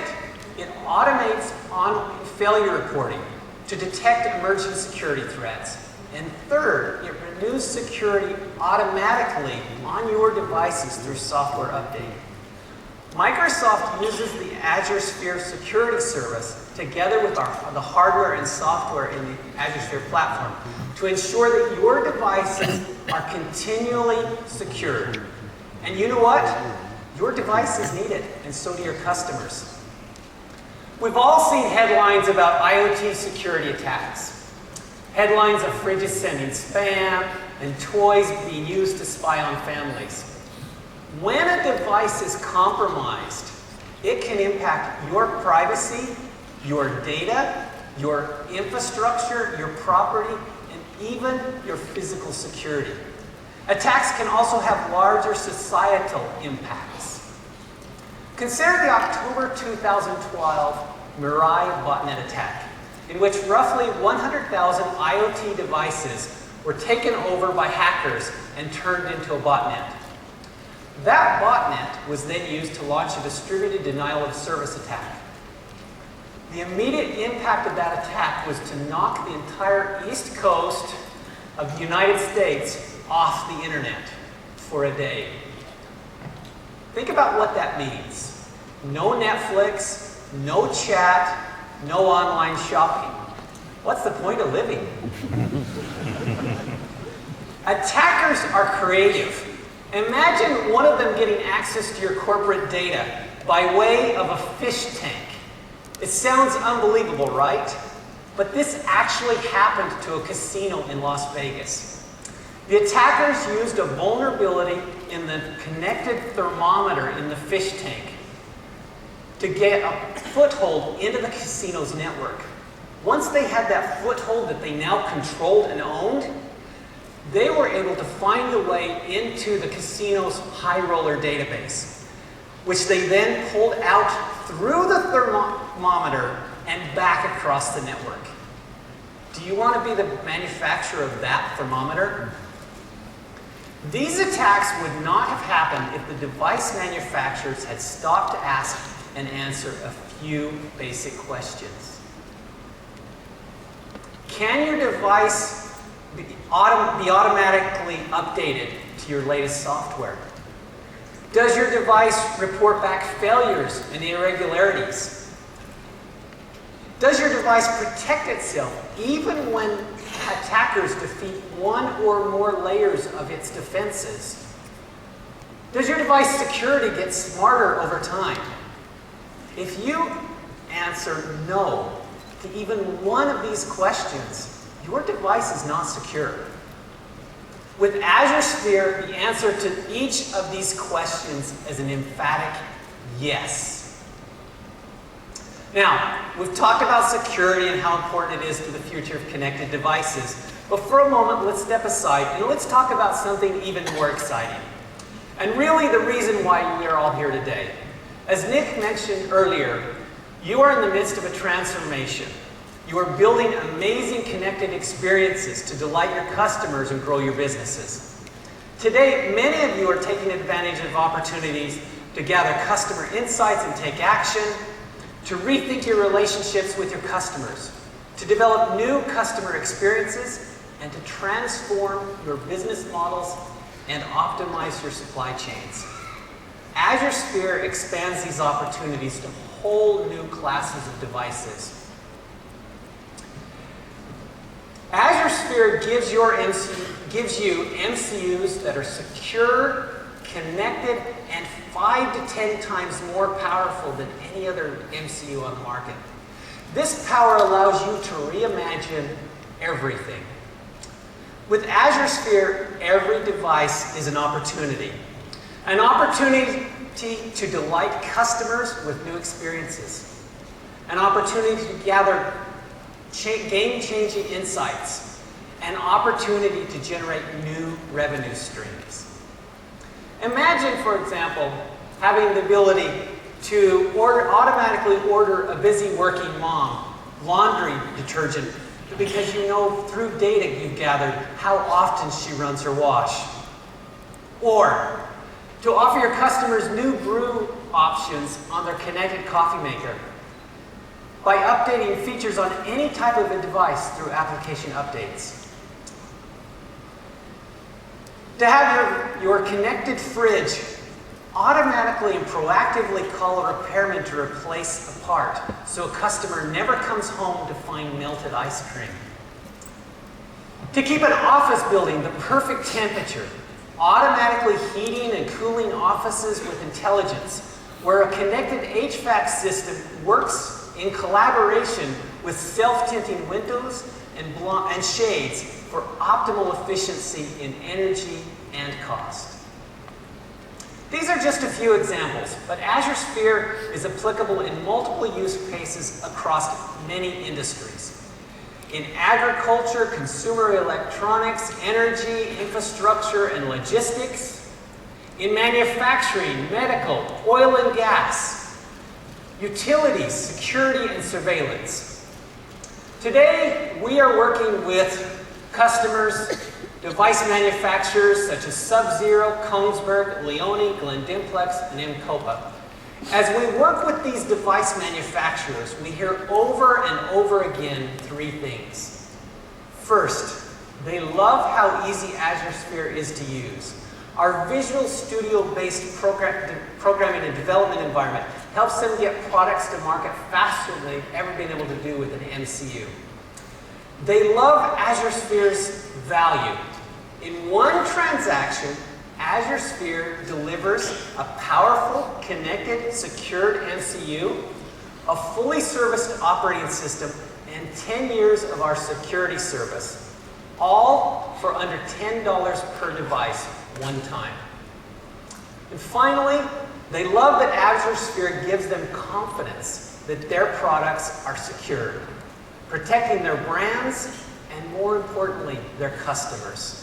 it automates on failure reporting to detect emerging security threats. And third, it renews security automatically on your devices through software update. Microsoft uses the Azure Sphere security service together with the hardware and software in the Azure Sphere platform to ensure that your devices are continually secured. And you know what? Your devices need it, and so do your customers. We've all seen headlines about IoT security attacks. Headlines of fridges sending spam and toys being used to spy on families. When a device is compromised, it can impact your privacy, your data, your infrastructure, your property, and even your physical security. Attacks can also have larger societal impacts. Consider the October 2012 Mirai botnet attack, in which roughly 100,000 IoT devices were taken over by hackers and turned into a botnet. That botnet was then used to launch a distributed denial of service attack. The immediate impact of that attack was to knock the entire East Coast of the United States off the internet for a day. Think about what that means. No Netflix, no chat, no online shopping. What's the point of living? Attackers are creative. Imagine one of them getting access to your corporate data by way of a fish tank. It sounds unbelievable, right? But this actually happened to a casino in Las Vegas. The attackers used a vulnerability in the connected thermometer in the fish tank to get a foothold into the casino's network. Once they had that foothold that they now controlled and owned, they were able to find a way into the casino's high roller database, which they then pulled out through the thermometer and back across the network. Do you want to be the manufacturer of that thermometer? These attacks would not have happened if the device manufacturers had stopped to ask and answer a few basic questions. Can your device be automatically updated to your latest software? Does your device report back failures and irregularities? Does your device protect itself even when attackers defeat one or more layers of its defenses? Does your device security get smarter over time? If you answer no to even one of these questions, your device is not secure. With Azure Sphere, the answer to each of these questions is an emphatic yes. Now, we've talked about security and how important it is to the future of connected devices. But for a moment, let's step aside and let's talk about something even more exciting. And really the reason why we are all here today. As Nick mentioned earlier, you are in the midst of a transformation. You are building amazing connected experiences to delight your customers and grow your businesses. Today, many of you are taking advantage of opportunities to gather customer insights and take action, to rethink your relationships with your customers, to develop new customer experiences, and to transform your business models and optimize your supply chains. Azure Sphere expands these opportunities to whole new classes of devices. Azure Sphere gives you MCUs that are secure, connected, and 5 to 10 times more powerful than any other MCU on the market. This power allows you to reimagine everything. With Azure Sphere, every device is an opportunity. An opportunity to delight customers with new experiences. An opportunity to gather game-changing insights. An opportunity to generate new revenue streams. Imagine, for example, having the ability to automatically order a busy working mom laundry detergent because you know through data you've gathered how often she runs her wash. Or to offer your customers new brew options on their connected coffee maker by updating features on any type of a device through application updates. To have your connected fridge automatically and proactively call a repairman to replace a part so a customer never comes home to find melted ice cream. To keep an office building the perfect temperature, automatically heating and cooling offices with intelligence, where a connected HVAC system works in collaboration with self-tinting windows and shades for optimal efficiency in energy and cost. These are just a few examples, but Azure Sphere is applicable in multiple use cases across many industries. In agriculture, consumer electronics, energy, infrastructure, and logistics. In manufacturing, medical, oil and gas, utilities, security, and surveillance. Today, we are working with customers, device manufacturers such as Sub-Zero, Kongsberg, Leone, Glendimplex, and Mcopa. As we work with these device manufacturers, we hear over and over again 3 things. First, they love how easy Azure Sphere is to use. Our Visual Studio-based programming and development environment helps them get products to market faster than they've ever been able to do with an MCU. They love Azure Sphere's value. In one transaction, Azure Sphere delivers a powerful, connected, secured MCU, a fully serviced operating system, and 10 years of our security service, all for under $10 per device, one time. And finally, they love that Azure Sphere gives them confidence that their products are secure, protecting their brands and, more importantly, their customers.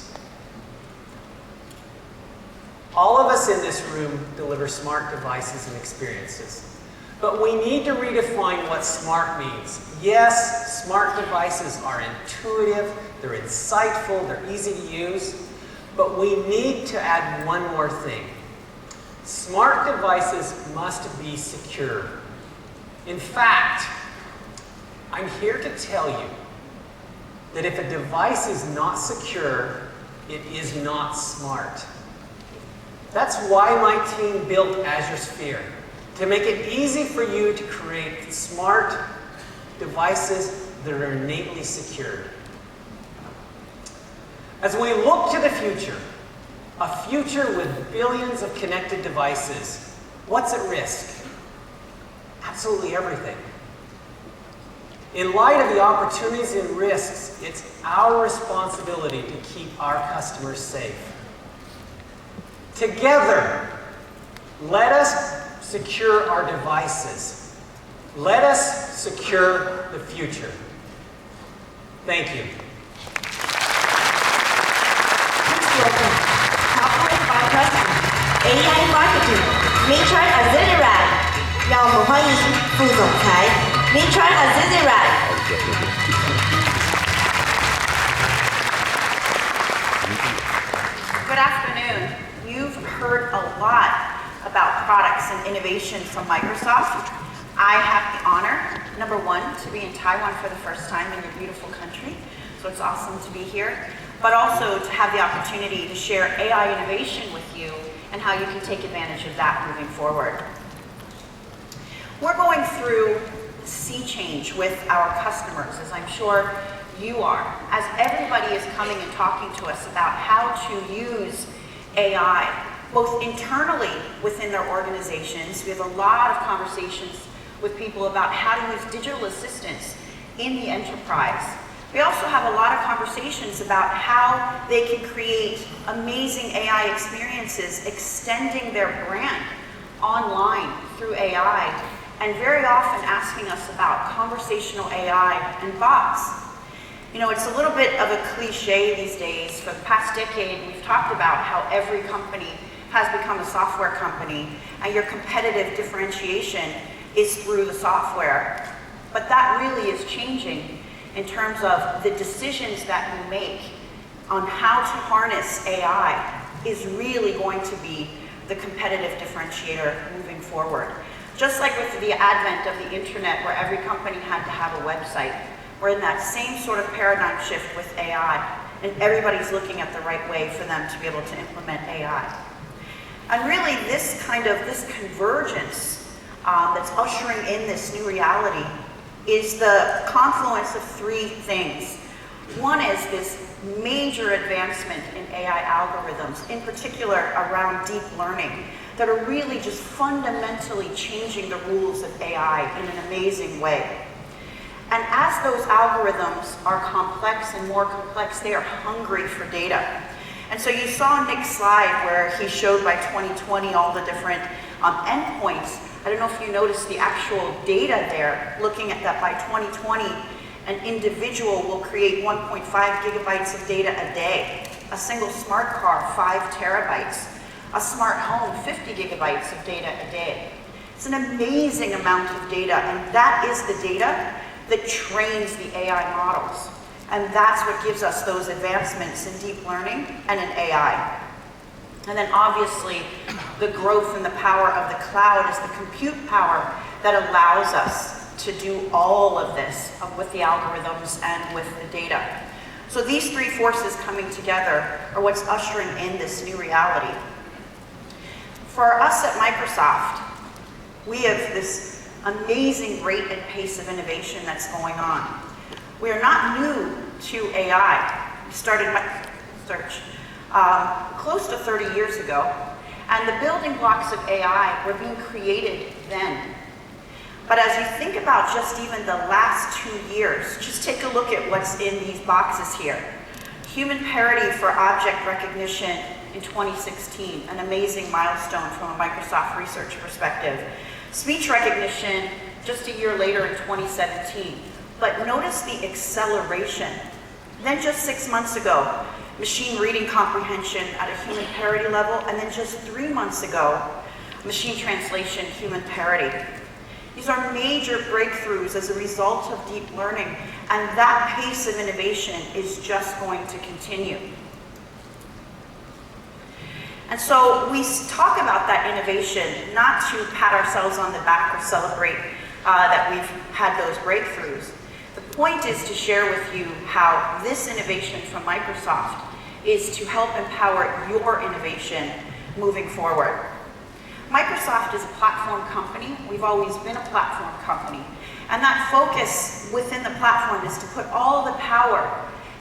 All of us in this room deliver smart devices and experiences. But we need to redefine what smart means. Yes, smart devices are intuitive, they're insightful, they're easy to use, but we need to add one more thing. Smart devices must be secure. In fact, I'm here to tell you that if a device is not secure, it is not smart. That's why my team built Azure Sphere, to make it easy for you to create smart devices that are innately secured. As we look to the future, a future with billions of connected devices, what's at risk? Absolutely everything. In light of the opportunities and risks, it's our responsibility to keep our customers safe. Together, let us secure our devices. Let us secure the future. Thank you. Please welcome Corporate Vice President AI Marketing Mitra Azizirad。让我们欢迎副总裁 Mitra Azizirad。Good afternoon. You've heard a lot about products and innovation from Microsoft. I have the honor, number 1, to be in Taiwan for the first time in your beautiful country. So it's awesome to be here. But also to have the opportunity to share AI innovation with you and how you can take advantage of that moving forward. We're going through sea change with our customers, as I'm sure you are. As everybody is coming and talking to us about how to use AI, both internally within their organizations. We have a lot of conversations with people about how to use digital assistants in the enterprise. We also have a lot of conversations about how they can create amazing AI experiences, extending their brand online through AI, and very often asking us about conversational AI and bots. You know, it's a little bit of a cliche these days. For the past decade, we've talked about how every company has become a software company, and your competitive differentiation is through the software. But that really is changing in terms of the decisions that you make on how to harness AI is really going to be the competitive differentiator moving forward. Just like with the advent of the internet, where every company had to have a website, we're in that same sort of paradigm shift with AI, and everybody's looking at the right way for them to be able to implement AI. And really this convergence that's ushering in this new reality is the confluence of three things. One is this major advancement in AI algorithms, in particular around deep learning, that are really just fundamentally changing the rules of AI in an amazing way. And as those algorithms are complex and more complex, they are hungry for data. And so you saw Nick's slide where he showed by 2020 all the different endpoints. I don't know if you noticed the actual data there, looking at that by 2020, an individual will create 1.5 gigabytes of data a day. A single smart car, 5 terabytes. A smart home, 50 gigabytes of data a day. It's an amazing amount of data, and that is the data that trains the AI models. And that's what gives us those advancements in deep learning and in AI. And then obviously, the growth and the power of the cloud is the compute power that allows us to do all of this with the algorithms and with the data. So these three forces coming together are what's ushering in this new reality. For us at Microsoft, we have this amazing rate and pace of innovation that's going on. We are not new to AI. We started search close to 30 years ago, and the building blocks of AI were being created then. But as you think about just even the last 2 years, just take a look at what's in these boxes here. Human parity for object recognition in 2016, an amazing milestone from a Microsoft research perspective. Speech recognition just a year later in 2017. But notice the acceleration. Then just 6 months ago, machine reading comprehension at a human parity level, and then just 3 months ago, machine translation human parity. These are major breakthroughs as a result of deep learning, and that pace of innovation is just going to continue. And so we talk about that innovation not to pat ourselves on the back or celebrate that we've had those breakthroughs. The point is to share with you how this innovation from Microsoft is to help empower your innovation moving forward. Microsoft is a platform company. We've always been a platform company. And that focus within the platform is to put all the power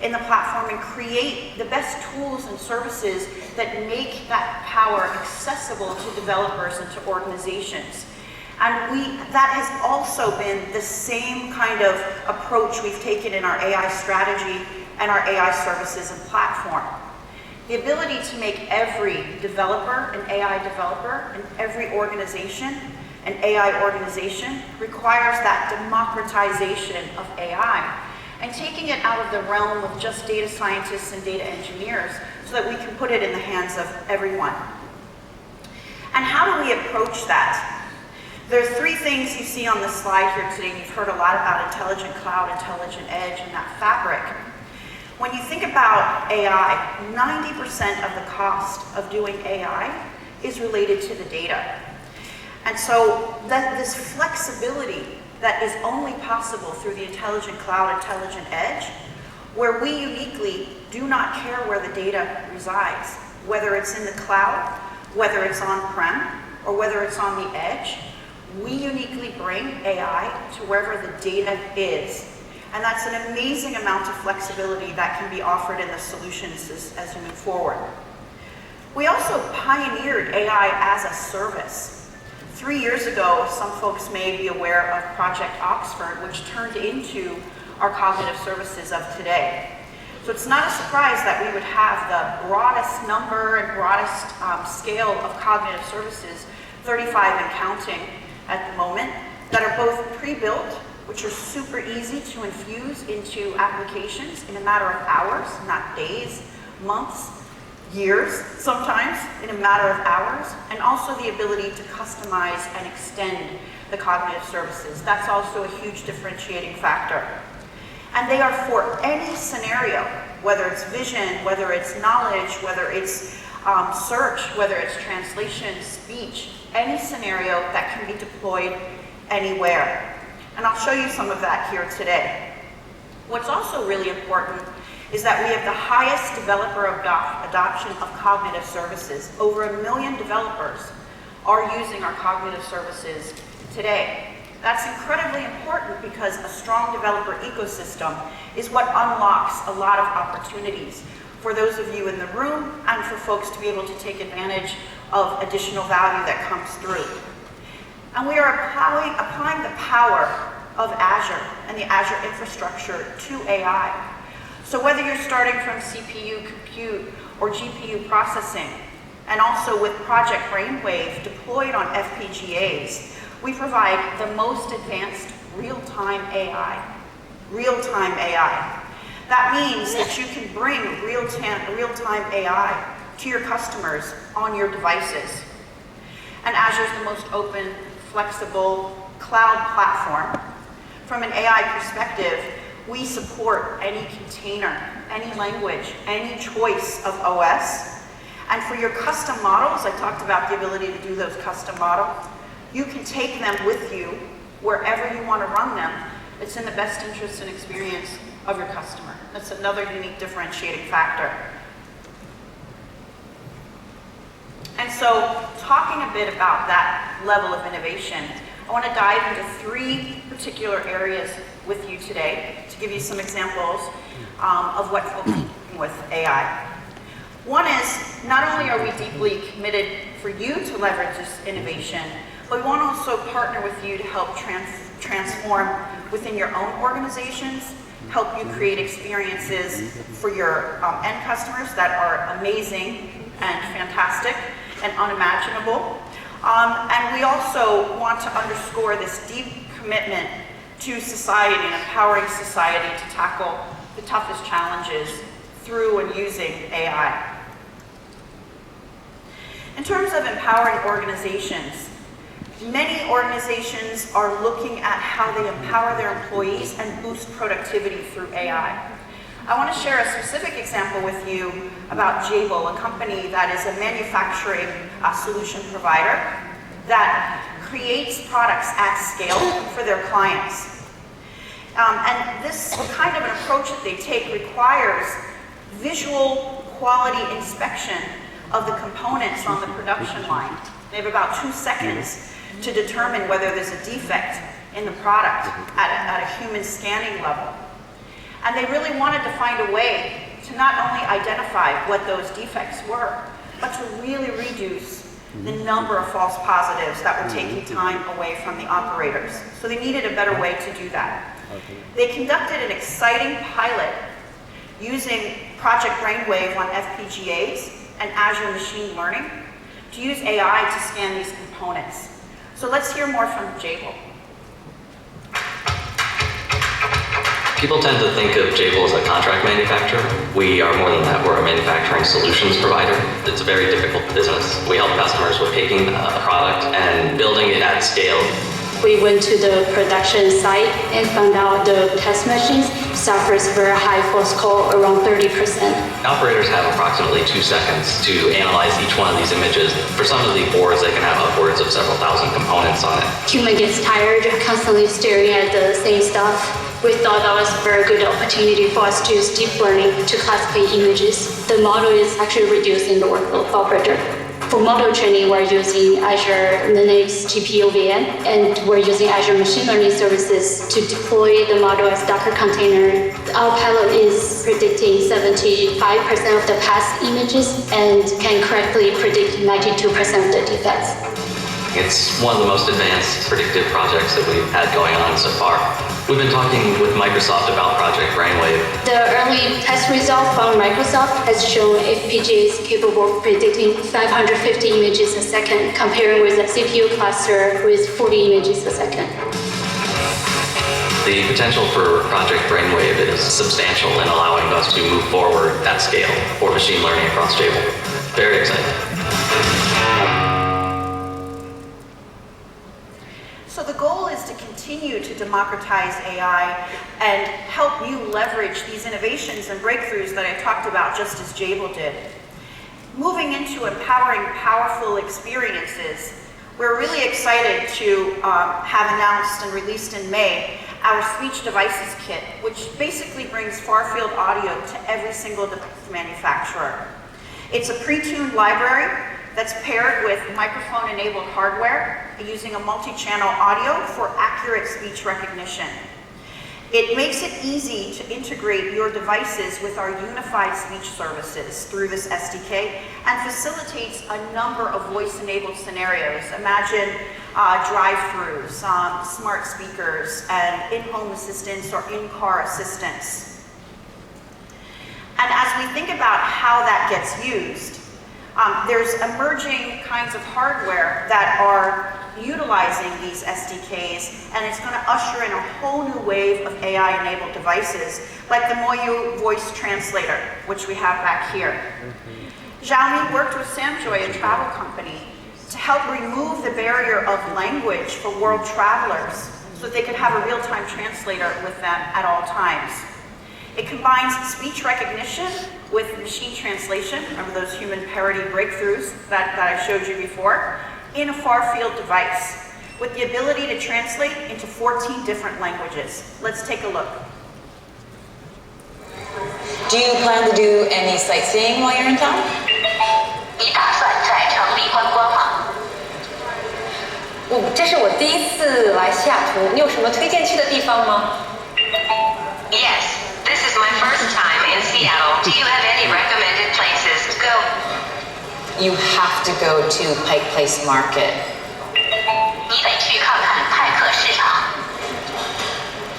in the platform and create the best tools and services that make that power accessible to developers and to organizations. And that has also been the same kind of approach we've taken in our AI strategy and our AI services and platform. The ability to make every developer an AI developer and every organization an AI organization requires that democratization of AI and taking it out of the realm of just data scientists and data engineers so that we can put it in the hands of everyone. And how do we approach that? There are three things you see on the slide here today. You've heard a lot about intelligent cloud, intelligent edge, and that fabric. When you think about AI, 90% of the cost of doing AI is related to the data. And so this flexibility that is only possible through the intelligent cloud, intelligent edge, where we uniquely do not care where the data resides, whether it's in the cloud, whether it's on-prem, or whether it's on the edge, we uniquely bring AI to wherever the data is. And that's an amazing amount of flexibility that can be offered in the solutions as you move forward. We also pioneered AI as a service. 3 years ago, some folks may be aware of Project Oxford, which turned into our cognitive services of today. So it's not a surprise that we would have the broadest number and broadest scale of cognitive services, 35 and counting at the moment, that are both pre-built, which are super easy to infuse into applications in a matter of hours, not days, months, years, sometimes in a matter of hours, and also the ability to customize and extend the cognitive services. That's also a huge differentiating factor. And they are for any scenario, whether it's vision, whether it's knowledge, whether it's search, whether it's translation, speech, any scenario that can be deployed anywhere. And I'll show you some of that here today. What's also really important is that we have the highest developer adoption of cognitive services. Over 1 million developers are using our cognitive services today. That's incredibly important because a strong developer ecosystem is what unlocks a lot of opportunities for those of you in the room and for folks to be able to take advantage of additional value that comes through. And we are applying the power of Azure and the Azure infrastructure to AI. So whether you're starting from CPU compute or GPU processing, and also with Project Brainwave deployed on FPGAs, we provide the most advanced real-time AI. Real-time AI. That means that you can bring real-time AI to your customers on your devices. And Azure is the most open, flexible cloud platform. From an AI perspective, we support any container, any language, any choice of OS. And for your custom models, I talked about the ability to do those custom models. You can take them with you wherever you want to run them. It's in the best interest and experience of your customer. That's another unique differentiating factor. And so, talking a bit about that level of innovation, I want to dive into 3 particular areas with you today to give you some examples of what folks are doing with AI. One is, not only are we deeply committed for you to leverage this innovation, but we want to also partner with you to help transform within your own organizations, help you create experiences for your end customers that are amazing and fantastic and unimaginable. And we also want to underscore this deep commitment to society and empowering society to tackle the toughest challenges through and using AI. In terms of empowering organizations, many organizations are looking at how they empower their employees and boost productivity through AI. I want to share a specific example with you about Jabil, a company that is a manufacturing solution provider that creates products at scale for their clients. And this kind of an approach that they take requires visual quality inspection of the components on the production line. They have about 2 seconds to determine whether there's a defect in the product at a human scanning level. And they really wanted to find a way to not only identify what those defects were, but to really reduce the number of false positives that were taking time away from the operators. So they needed a better way to do that. They conducted an exciting pilot using Project Brainwave on FPGAs and Azure Machine Learning to use AI to scan these components. So let's hear more from Jabil. People tend to think of Jabil as a contract manufacturer. We are more than that. We're a manufacturing solutions provider. It's a very difficult business. We help customers with taking a product and building it at scale. We went to the production site and found out the test machines suffers very high false call, around 30%. Operators have approximately 2 seconds to analyze each one of these images. For some of the boards, they can have upwards of several thousand components on it. Human gets tired constantly staring at the same stuff. We thought that was a very good opportunity for us to use deep learning to classify images. The model is actually reducing the workload for operator. For model training, we're using Azure Linux GPU VM, and we're using Azure Machine Learning Services to deploy the model as Docker container. Our pilot is predicting 75% of the past images and can correctly predict 92% of the defects. It's one of the most advanced predictive projects that we've had going on so far. We've been talking with Microsoft about Project Brainwave. The early test result from Microsoft has shown FPGA is capable of predicting 550 images a second, comparing with a CPU cluster with 40 images a second. The potential for Project Brainwave is substantial in allowing us to move forward at scale for machine learning across Jabil. Very exciting. So the goal is to continue to democratize AI and help you leverage these innovations and breakthroughs that I talked about just as Jabil did. Moving into empowering powerful experiences, we're really excited to have announced and released in May our Speech Devices Kit, which basically brings far-field audio to every single device manufacturer. It's a pre-tuned library that's paired with microphone-enabled hardware using a multi-channel audio for accurate speech recognition. It makes it easy to integrate your devices with our unified speech services through this SDK and facilitates a number of voice-enabled scenarios. Imagine drive-thrus, smart speakers, and in-home assistance or in-car assistance. And as we think about how that gets used, there's emerging kinds of hardware that are utilizing these SDKs, and it's going to usher in a whole new wave of AI-enabled devices, like the Moyu voice translator, which we have back here. Xiaomi worked with Samjoy, a travel company, to help remove the barrier of language for world travelers so that they could have a real-time translator with them at all times. It combines speech recognition with machine translation, remember those human parity breakthroughs that I showed you before, in a far-field device, with the ability to translate into 14 different languages. Let's take a look. Do you plan to do any sightseeing while you're in town? 你打算在城里观光吗？这是我第一次来西雅图，你有什么推荐去的地方吗？ Yes, this is my first time in Seattle. Do you have any recommended places to go? You have to go to Pike Place Market. 你得去看看派克市场。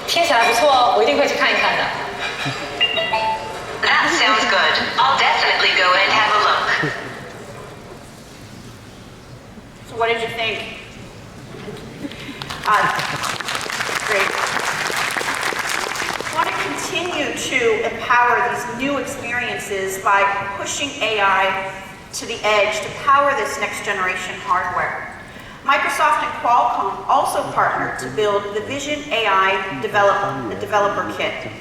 听起来不错哦，我一定会去看一看的。 That sounds good. I'll definitely go and have a look. So what did you think? Great. I want to continue to empower these new experiences by pushing AI to the edge to power this next generation hardware. Microsoft and Qualcomm also partnered to build the Vision AI Developer Kit.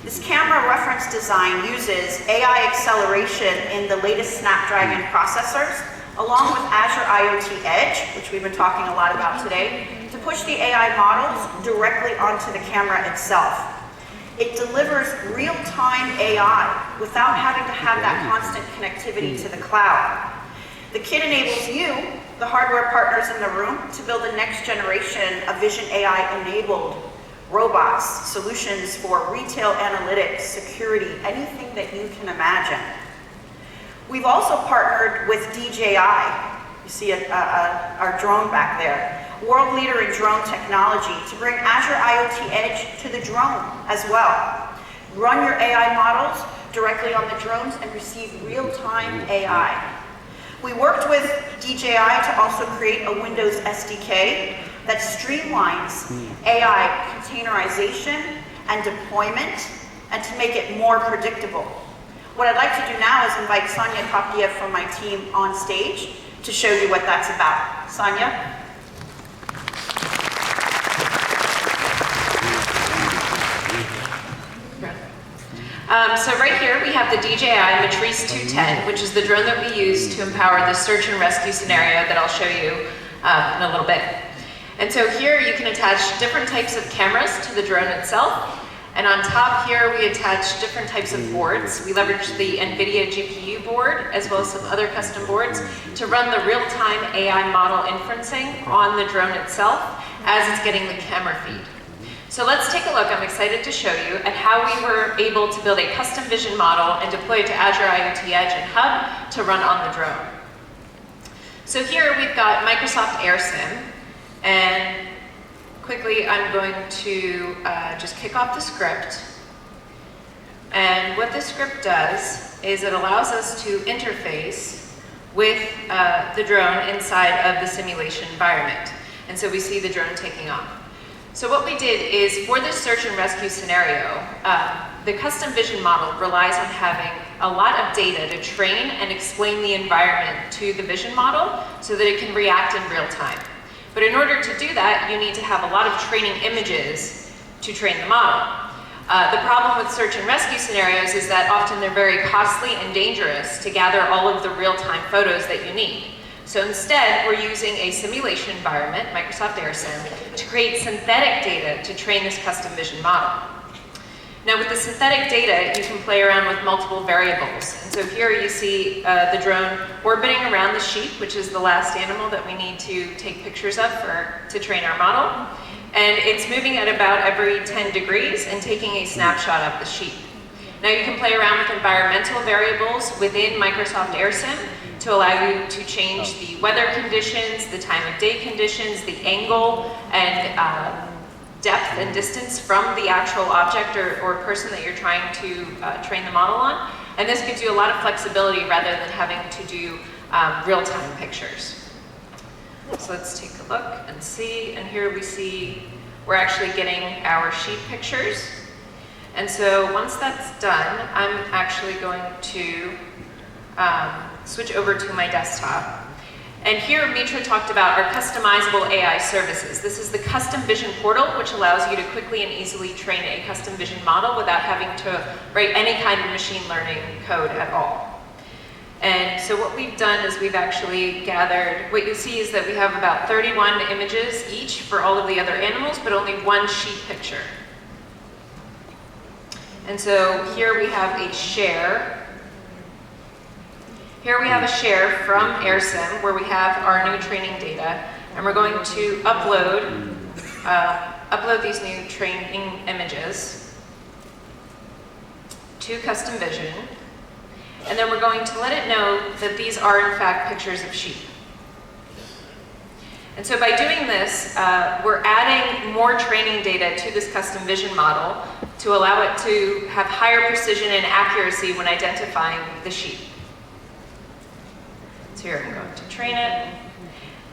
This camera reference design uses AI acceleration in the latest Snapdragon processors, along with Azure Iot Edge, which we've been talking a lot about today, to push the AI models directly onto the camera itself. It delivers real-time AI without having to have that constant connectivity to the cloud. The kit enables you, the hardware partners in the room, to build the next generation of Vision AI-enabled robots, solutions for retail analytics, security, anything that you can imagine. We've also partnered with DJI. You see our drone back there. World leader in drone technology, to bring Azure Iot Edge to the drone as well. Run your AI models directly on the drones and receive real-time AI. We worked with DJI to also create a Windows SDK that streamlines AI containerization and deployment, and to make it more predictable. What I'd like to do now is invite Sonia Kopiev from my team on stage to show you what that's about. Sonia? So right here we have the DJI Matrice 210, which is the drone that we use to empower the search and rescue scenario that I'll show you in a little bit. And so here you can attach different types of cameras to the drone itself, And on top here, we attach different types of boards. We leverage the NVIDIA GPU board, as well as some other custom boards, to run the real-time AI model inferencing on the drone itself as it's getting the camera feed. So let's take a look. I'm excited to show you at how we were able to build a custom vision model and deploy it to Azure Iot Edge and Hub to run on the drone. So here we've got Microsoft AirSim, and quickly I'm going to just kick off the script. And what this script does is it allows us to interface with the drone inside of the simulation environment. And so we see the drone taking off. So what we did is, for this search and rescue scenario, the custom vision model relies on having a lot of data to train and explain the environment to the vision model so that it can react in real time. But in order to do that, you need to have a lot of training images to train the model. The problem with search and rescue scenarios is that often they're very costly and dangerous to gather all of the real-time photos that you need. So instead, we're using a simulation environment, Microsoft AirSim, to create synthetic data to train this custom vision model. Now with the synthetic data, you can play around with multiple variables. And so here you see the drone orbiting around the sheep, which is the last animal that we need to take pictures of to train our model. And it's moving at about every 10 degrees and taking a snapshot of the sheep. Now you can play around with environmental variables within Microsoft AirSim to allow you to change the weather conditions, the time of day conditions, the angle, and depth and distance from the actual object or person that you're trying to train the model on. And this gives you a lot of flexibility rather than having to do real-time pictures. So let's take a look and see. And here we see we're actually getting our sheep pictures. And so once that's done, I'm actually going to switch over to my desktop. And here Mitra talked about our customizable AI services. This is the custom vision portal, which allows you to quickly and easily train a custom vision model without having to write any kind of machine learning code at all. And so what we've done is we've actually gathered, what you see is that we have about 31 images each for all of the other animals, but only one sheep picture. And so here we have a share. Here we have a share from AirSim where we have our new training data, and we're going to upload these new training images to Custom Vision, and then we're going to let it know that these are in fact pictures of sheep. And so by doing this, we're adding more training data to this Custom Vision model to allow it to have higher precision and accuracy when identifying the sheep. Here I'm going to train it.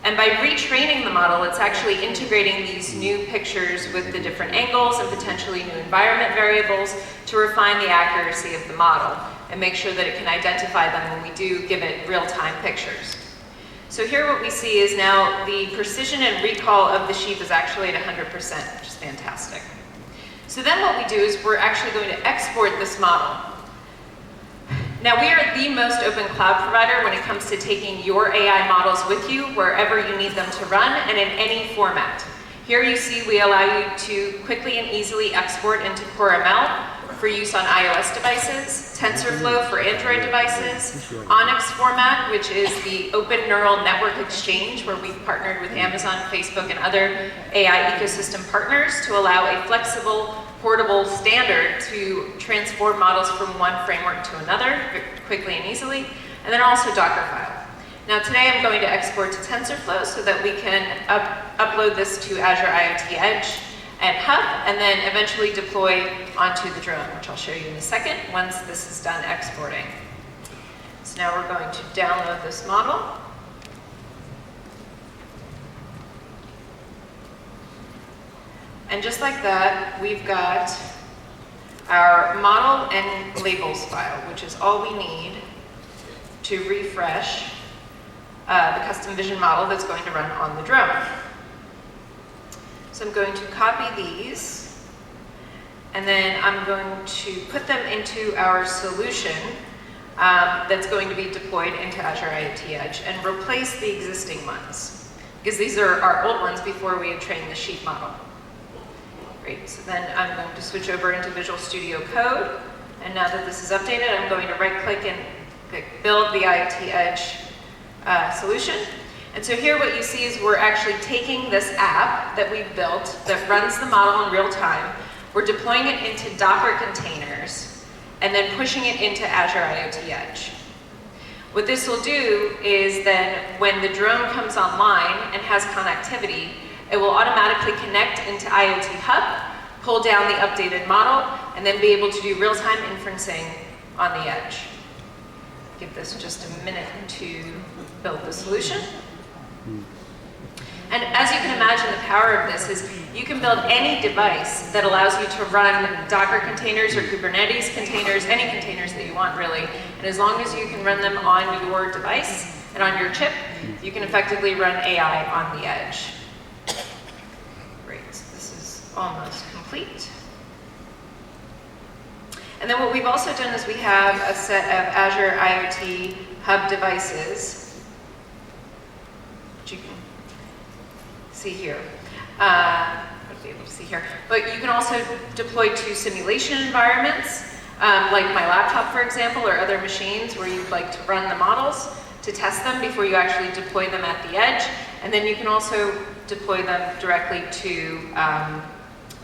And by retraining the model, it's actually integrating these new pictures with the different angles and potentially new environment variables to refine the accuracy of the model and make sure that it can identify them when we do give it real-time pictures. So here what we see is now the precision and recall of the sheep is actually at 100%, which is fantastic. So then what we do is we're actually going to export this model. Now we are the most open cloud provider when it comes to taking your AI models with you wherever you need them to run and in any format. Here you see we allow you to quickly and easily export into Core ML for use on iOS devices, TensorFlow for Android devices, Onyx format, which is the open neural network exchange where we've partnered with Amazon, Facebook, and other AI ecosystem partners to allow a flexible, portable standard to transform models from one framework to another quickly and easily, and then also Dockerfile. Now today I'm going to export to TensorFlow so that we can upload this to Azure Iot Edge and Hub, and then eventually deploy onto the drone, which I'll show you in a second once this is done exporting. So now we're going to download this model. And just like that, we've got our model and labels file, which is all we need to refresh the custom vision model that's going to run on the drone. So I'm going to copy these, and then I'm going to put them into our solution that's going to be deployed into Azure Iot Edge and replace the existing ones, because these are our old ones before we had trained the sheep model. Great, so then I'm going to switch over into Visual Studio Code. And now that this is updated, I'm going to right-click and click Build the Iot Edge solution. And so here what you see is we're actually taking this app that we've built that runs the model in real time. We're deploying it into Docker containers and then pushing it into Azure Iot Edge. What this will do is then when the drone comes online and has connectivity, it will automatically connect into Iot Hub, pull down the updated model, and then be able to do real-time inferencing on the edge. Give this just a minute to build the solution. And as you can imagine, the power of this is you can build any device that allows you to run Docker containers or Kubernetes containers, any containers that you want really. And as long as you can run them on your device and on your chip, you can effectively run AI on the edge. Great, this is almost complete. And then what we've also done is we have a set of Azure Iot Hub Devices, which you can see here. Be able to see here. But you can also deploy to simulation environments, like my laptop, for example, or other machines where you'd like to run the models to test them before you actually deploy them at the edge. And then you can also deploy them directly to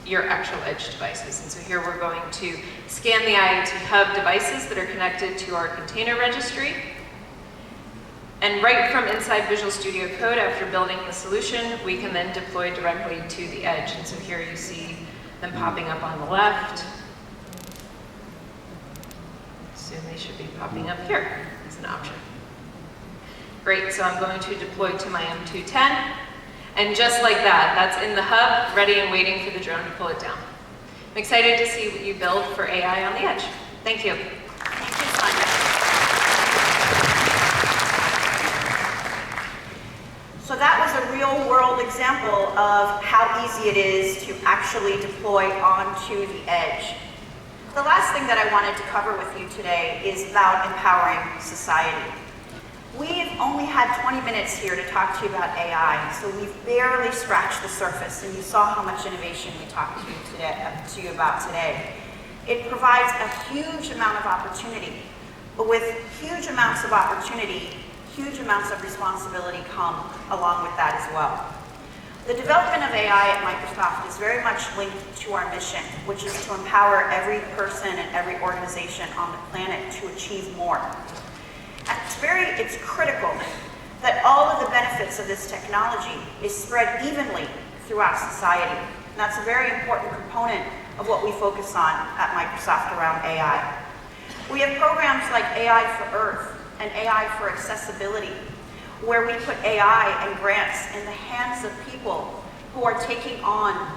your actual edge devices. And so here we're going to scan the Iot Hub devices that are connected to our container registry. And right from inside Visual Studio Code, after building the solution, we can then deploy directly to the edge. And so here you see them popping up on the left. Soon they should be popping up here as an option. Great, so I'm going to deploy to my M210. And just like that, that's in the hub, ready and waiting for the drone to pull it down. I'm excited to see what you build for AI on the edge. Thank you. Thank you, Sonia. So that was a real-world example of how easy it is to actually deploy onto the edge. The last thing that I wanted to cover with you today is about empowering society. We've only had 20 minutes here to talk to you about AI, so we've barely scratched the surface, and you saw how much innovation we talked to you about today. It provides a huge amount of opportunity, but with huge amounts of opportunity, huge amounts of responsibility come along with that as well. The development of AI at Microsoft is very much linked to our mission, which is to empower every person and every organization on the planet to achieve more. And it's critical that all of the benefits of this technology is spread evenly throughout society. And that's a very important component of what we focus on at Microsoft around AI. We have programs like AI for Earth and AI for Accessibility, where we put AI and grants in the hands of people who are taking on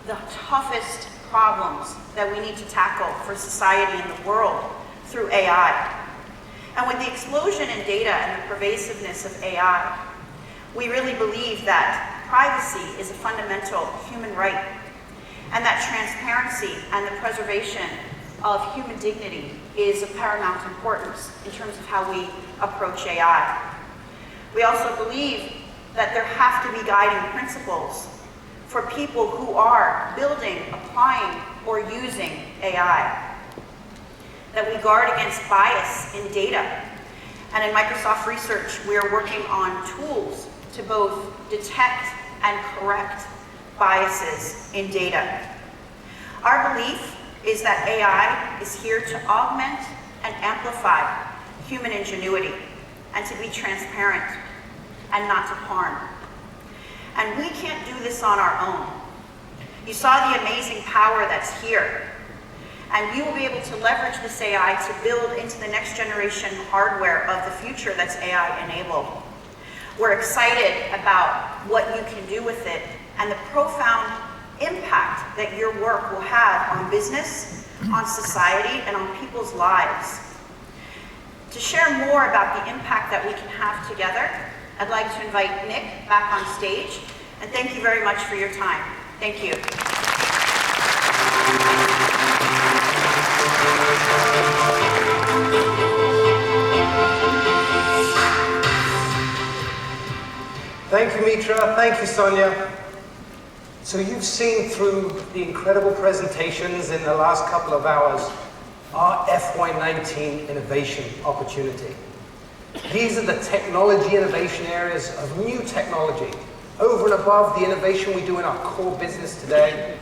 the toughest problems that we need to tackle for society and the world through AI. And with the explosion in data and the pervasiveness of AI, we really believe that privacy is a fundamental human right, and that transparency and the preservation of human dignity is of paramount importance in terms of how we approach AI. We also believe that there have to be guiding principles for people who are building, applying, or using AI. That we guard against bias in data. And in Microsoft Research, we are working on tools to both detect and correct biases in data. Our belief is that AI is here to augment and amplify human ingenuity and to be transparent and not to harm. And we can't do this on our own. You saw the amazing power that's here. And you will be able to leverage this AI to build into the next generation hardware of the future that's AI enabled. We're excited about what you can do with it and the profound impact that your work will have on business, on society, and on people's lives. To share more about the impact that we can have together, I'd like to invite Nick back on stage, and thank you very much for your time. Thank you. Thank you, Mitra. Thank you, Sonia. So you've seen through the incredible presentations in the last couple of hours our FY19 innovation opportunity. These are the technology innovation areas of new technology, over and above the innovation we do in our core business today,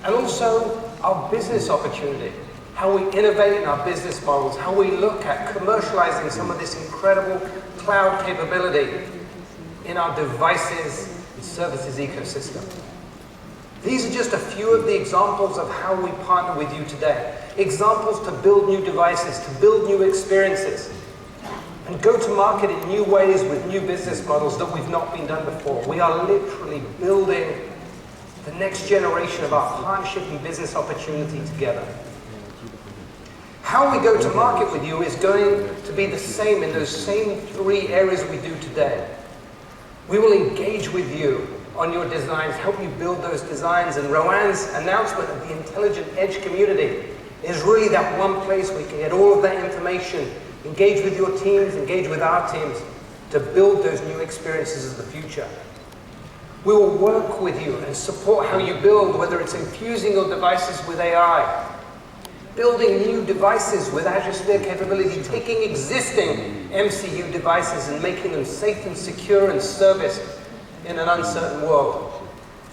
and also our business opportunity, how we innovate in our business models, how we look at commercializing some of this incredible cloud capability in our devices and services ecosystem. These are just a few of the examples of how we partner with you today. Examples to build new devices, to build new experiences, and go to market in new ways with new business models that we've not been done before. We are literally building the next generation of our partnership and business opportunity together. How we go to market with you is going to be the same in those same three areas we do today. We will engage with you on your designs, help you build those designs, and Rowan's announcement of the Intelligent Edge community is really that one place we can get all of that information, engage with your teams, engage with our teams to build those new experiences of the future. We will work with you and support how you build, whether it's infusing your devices with AI, building new devices with Azure Sphere capability, taking existing MCU devices and making them safe and secure and serviced in an uncertain world.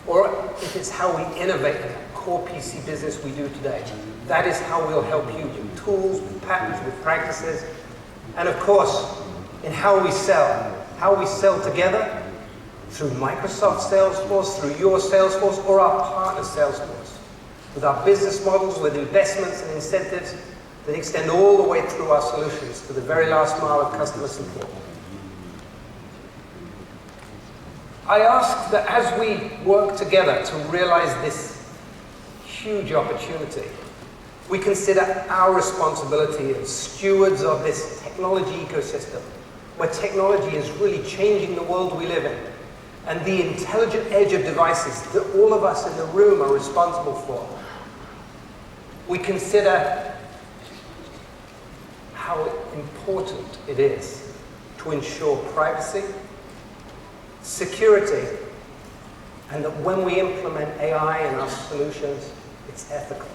Or if it's how we innovate in that core PC business we do today. That is how we'll help you with tools, with patterns, with practices, and of course, in how we sell together through Microsoft Salesforce, through your Salesforce, or our partner Salesforce, with our business models, with investments and incentives that extend all the way through our solutions to the very last mile of customer support. I ask that as we work together to realize this huge opportunity, we consider our responsibility as stewards of this technology ecosystem, where technology is really changing the world we live in, and the intelligent edge of devices that all of us in the room are responsible for. We consider how important it is to ensure privacy, security, and that when we implement AI in our solutions, it's ethical.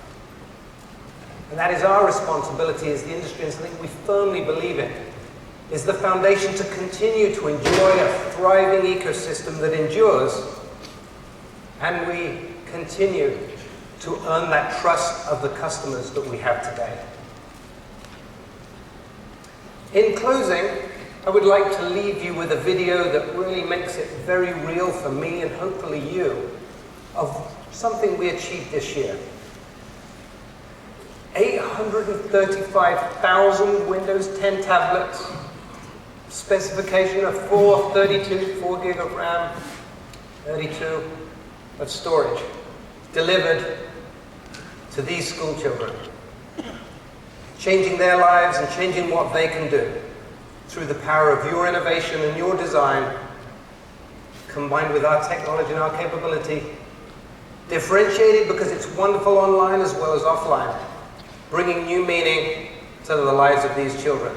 And that is our responsibility as the industry, and something we firmly believe in, is the foundation to continue to enjoy a thriving ecosystem that endures, and we continue to earn that trust of the customers that we have today. In closing, I would like to leave you with a video that really makes it very real for me and hopefully you of something we achieved this year. 835,000 Windows 10 tablets, specification of 4 gig of RAM, 32 of storage, delivered to these school children, changing their lives and changing what they can do through the power of your innovation and your design, combined with our technology and our capability, differentiated because it's wonderful online as well as offline, bringing new meaning to the lives of these children.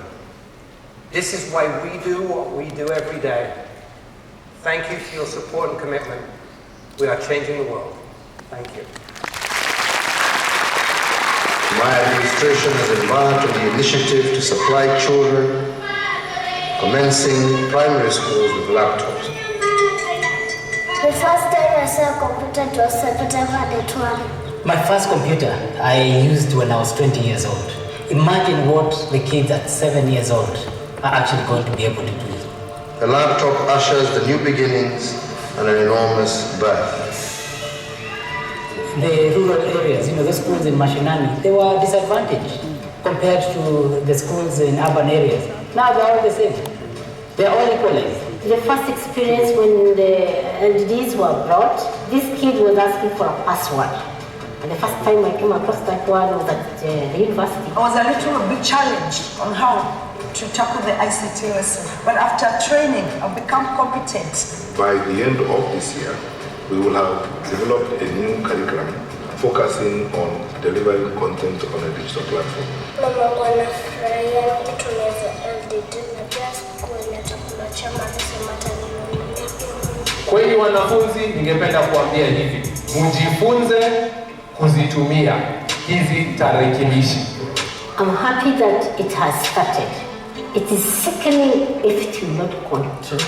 This is why we do what we do every day. Thank you for your support and commitment. We are changing the world. Thank you. My administration has embarked on the initiative to supply children commencing primary schools with laptops. The first time I saw a computer, it was September the 12th. My first computer I used when I was 20 years old. Imagine what the kids at 7 years old are actually going to be able to do. The laptop ushers the new beginnings and an enormous birth. The rural areas, the schools in Mashinani, they were disadvantaged compared to the schools in urban areas. Now they're all the same. They're all equalized. The first experience when the LEDs were brought, this kid was asking for a password. And the first time I came across that word was at the university. I was a little bit challenged on how to tackle the ICT lesson. But after training, I've become competent. By the end of this year, we will have developed a new curriculum focusing on delivering content on a digital platform. Mama wanafurahia kutumia LED na pia kuenda chakula cha mazishi matani. Kwenu wanafunzi, ningependa kuambia hivi, mjifunze kuzitumia hizi tarakilishi. I'm happy that it has started. It is sickening if it will not continue.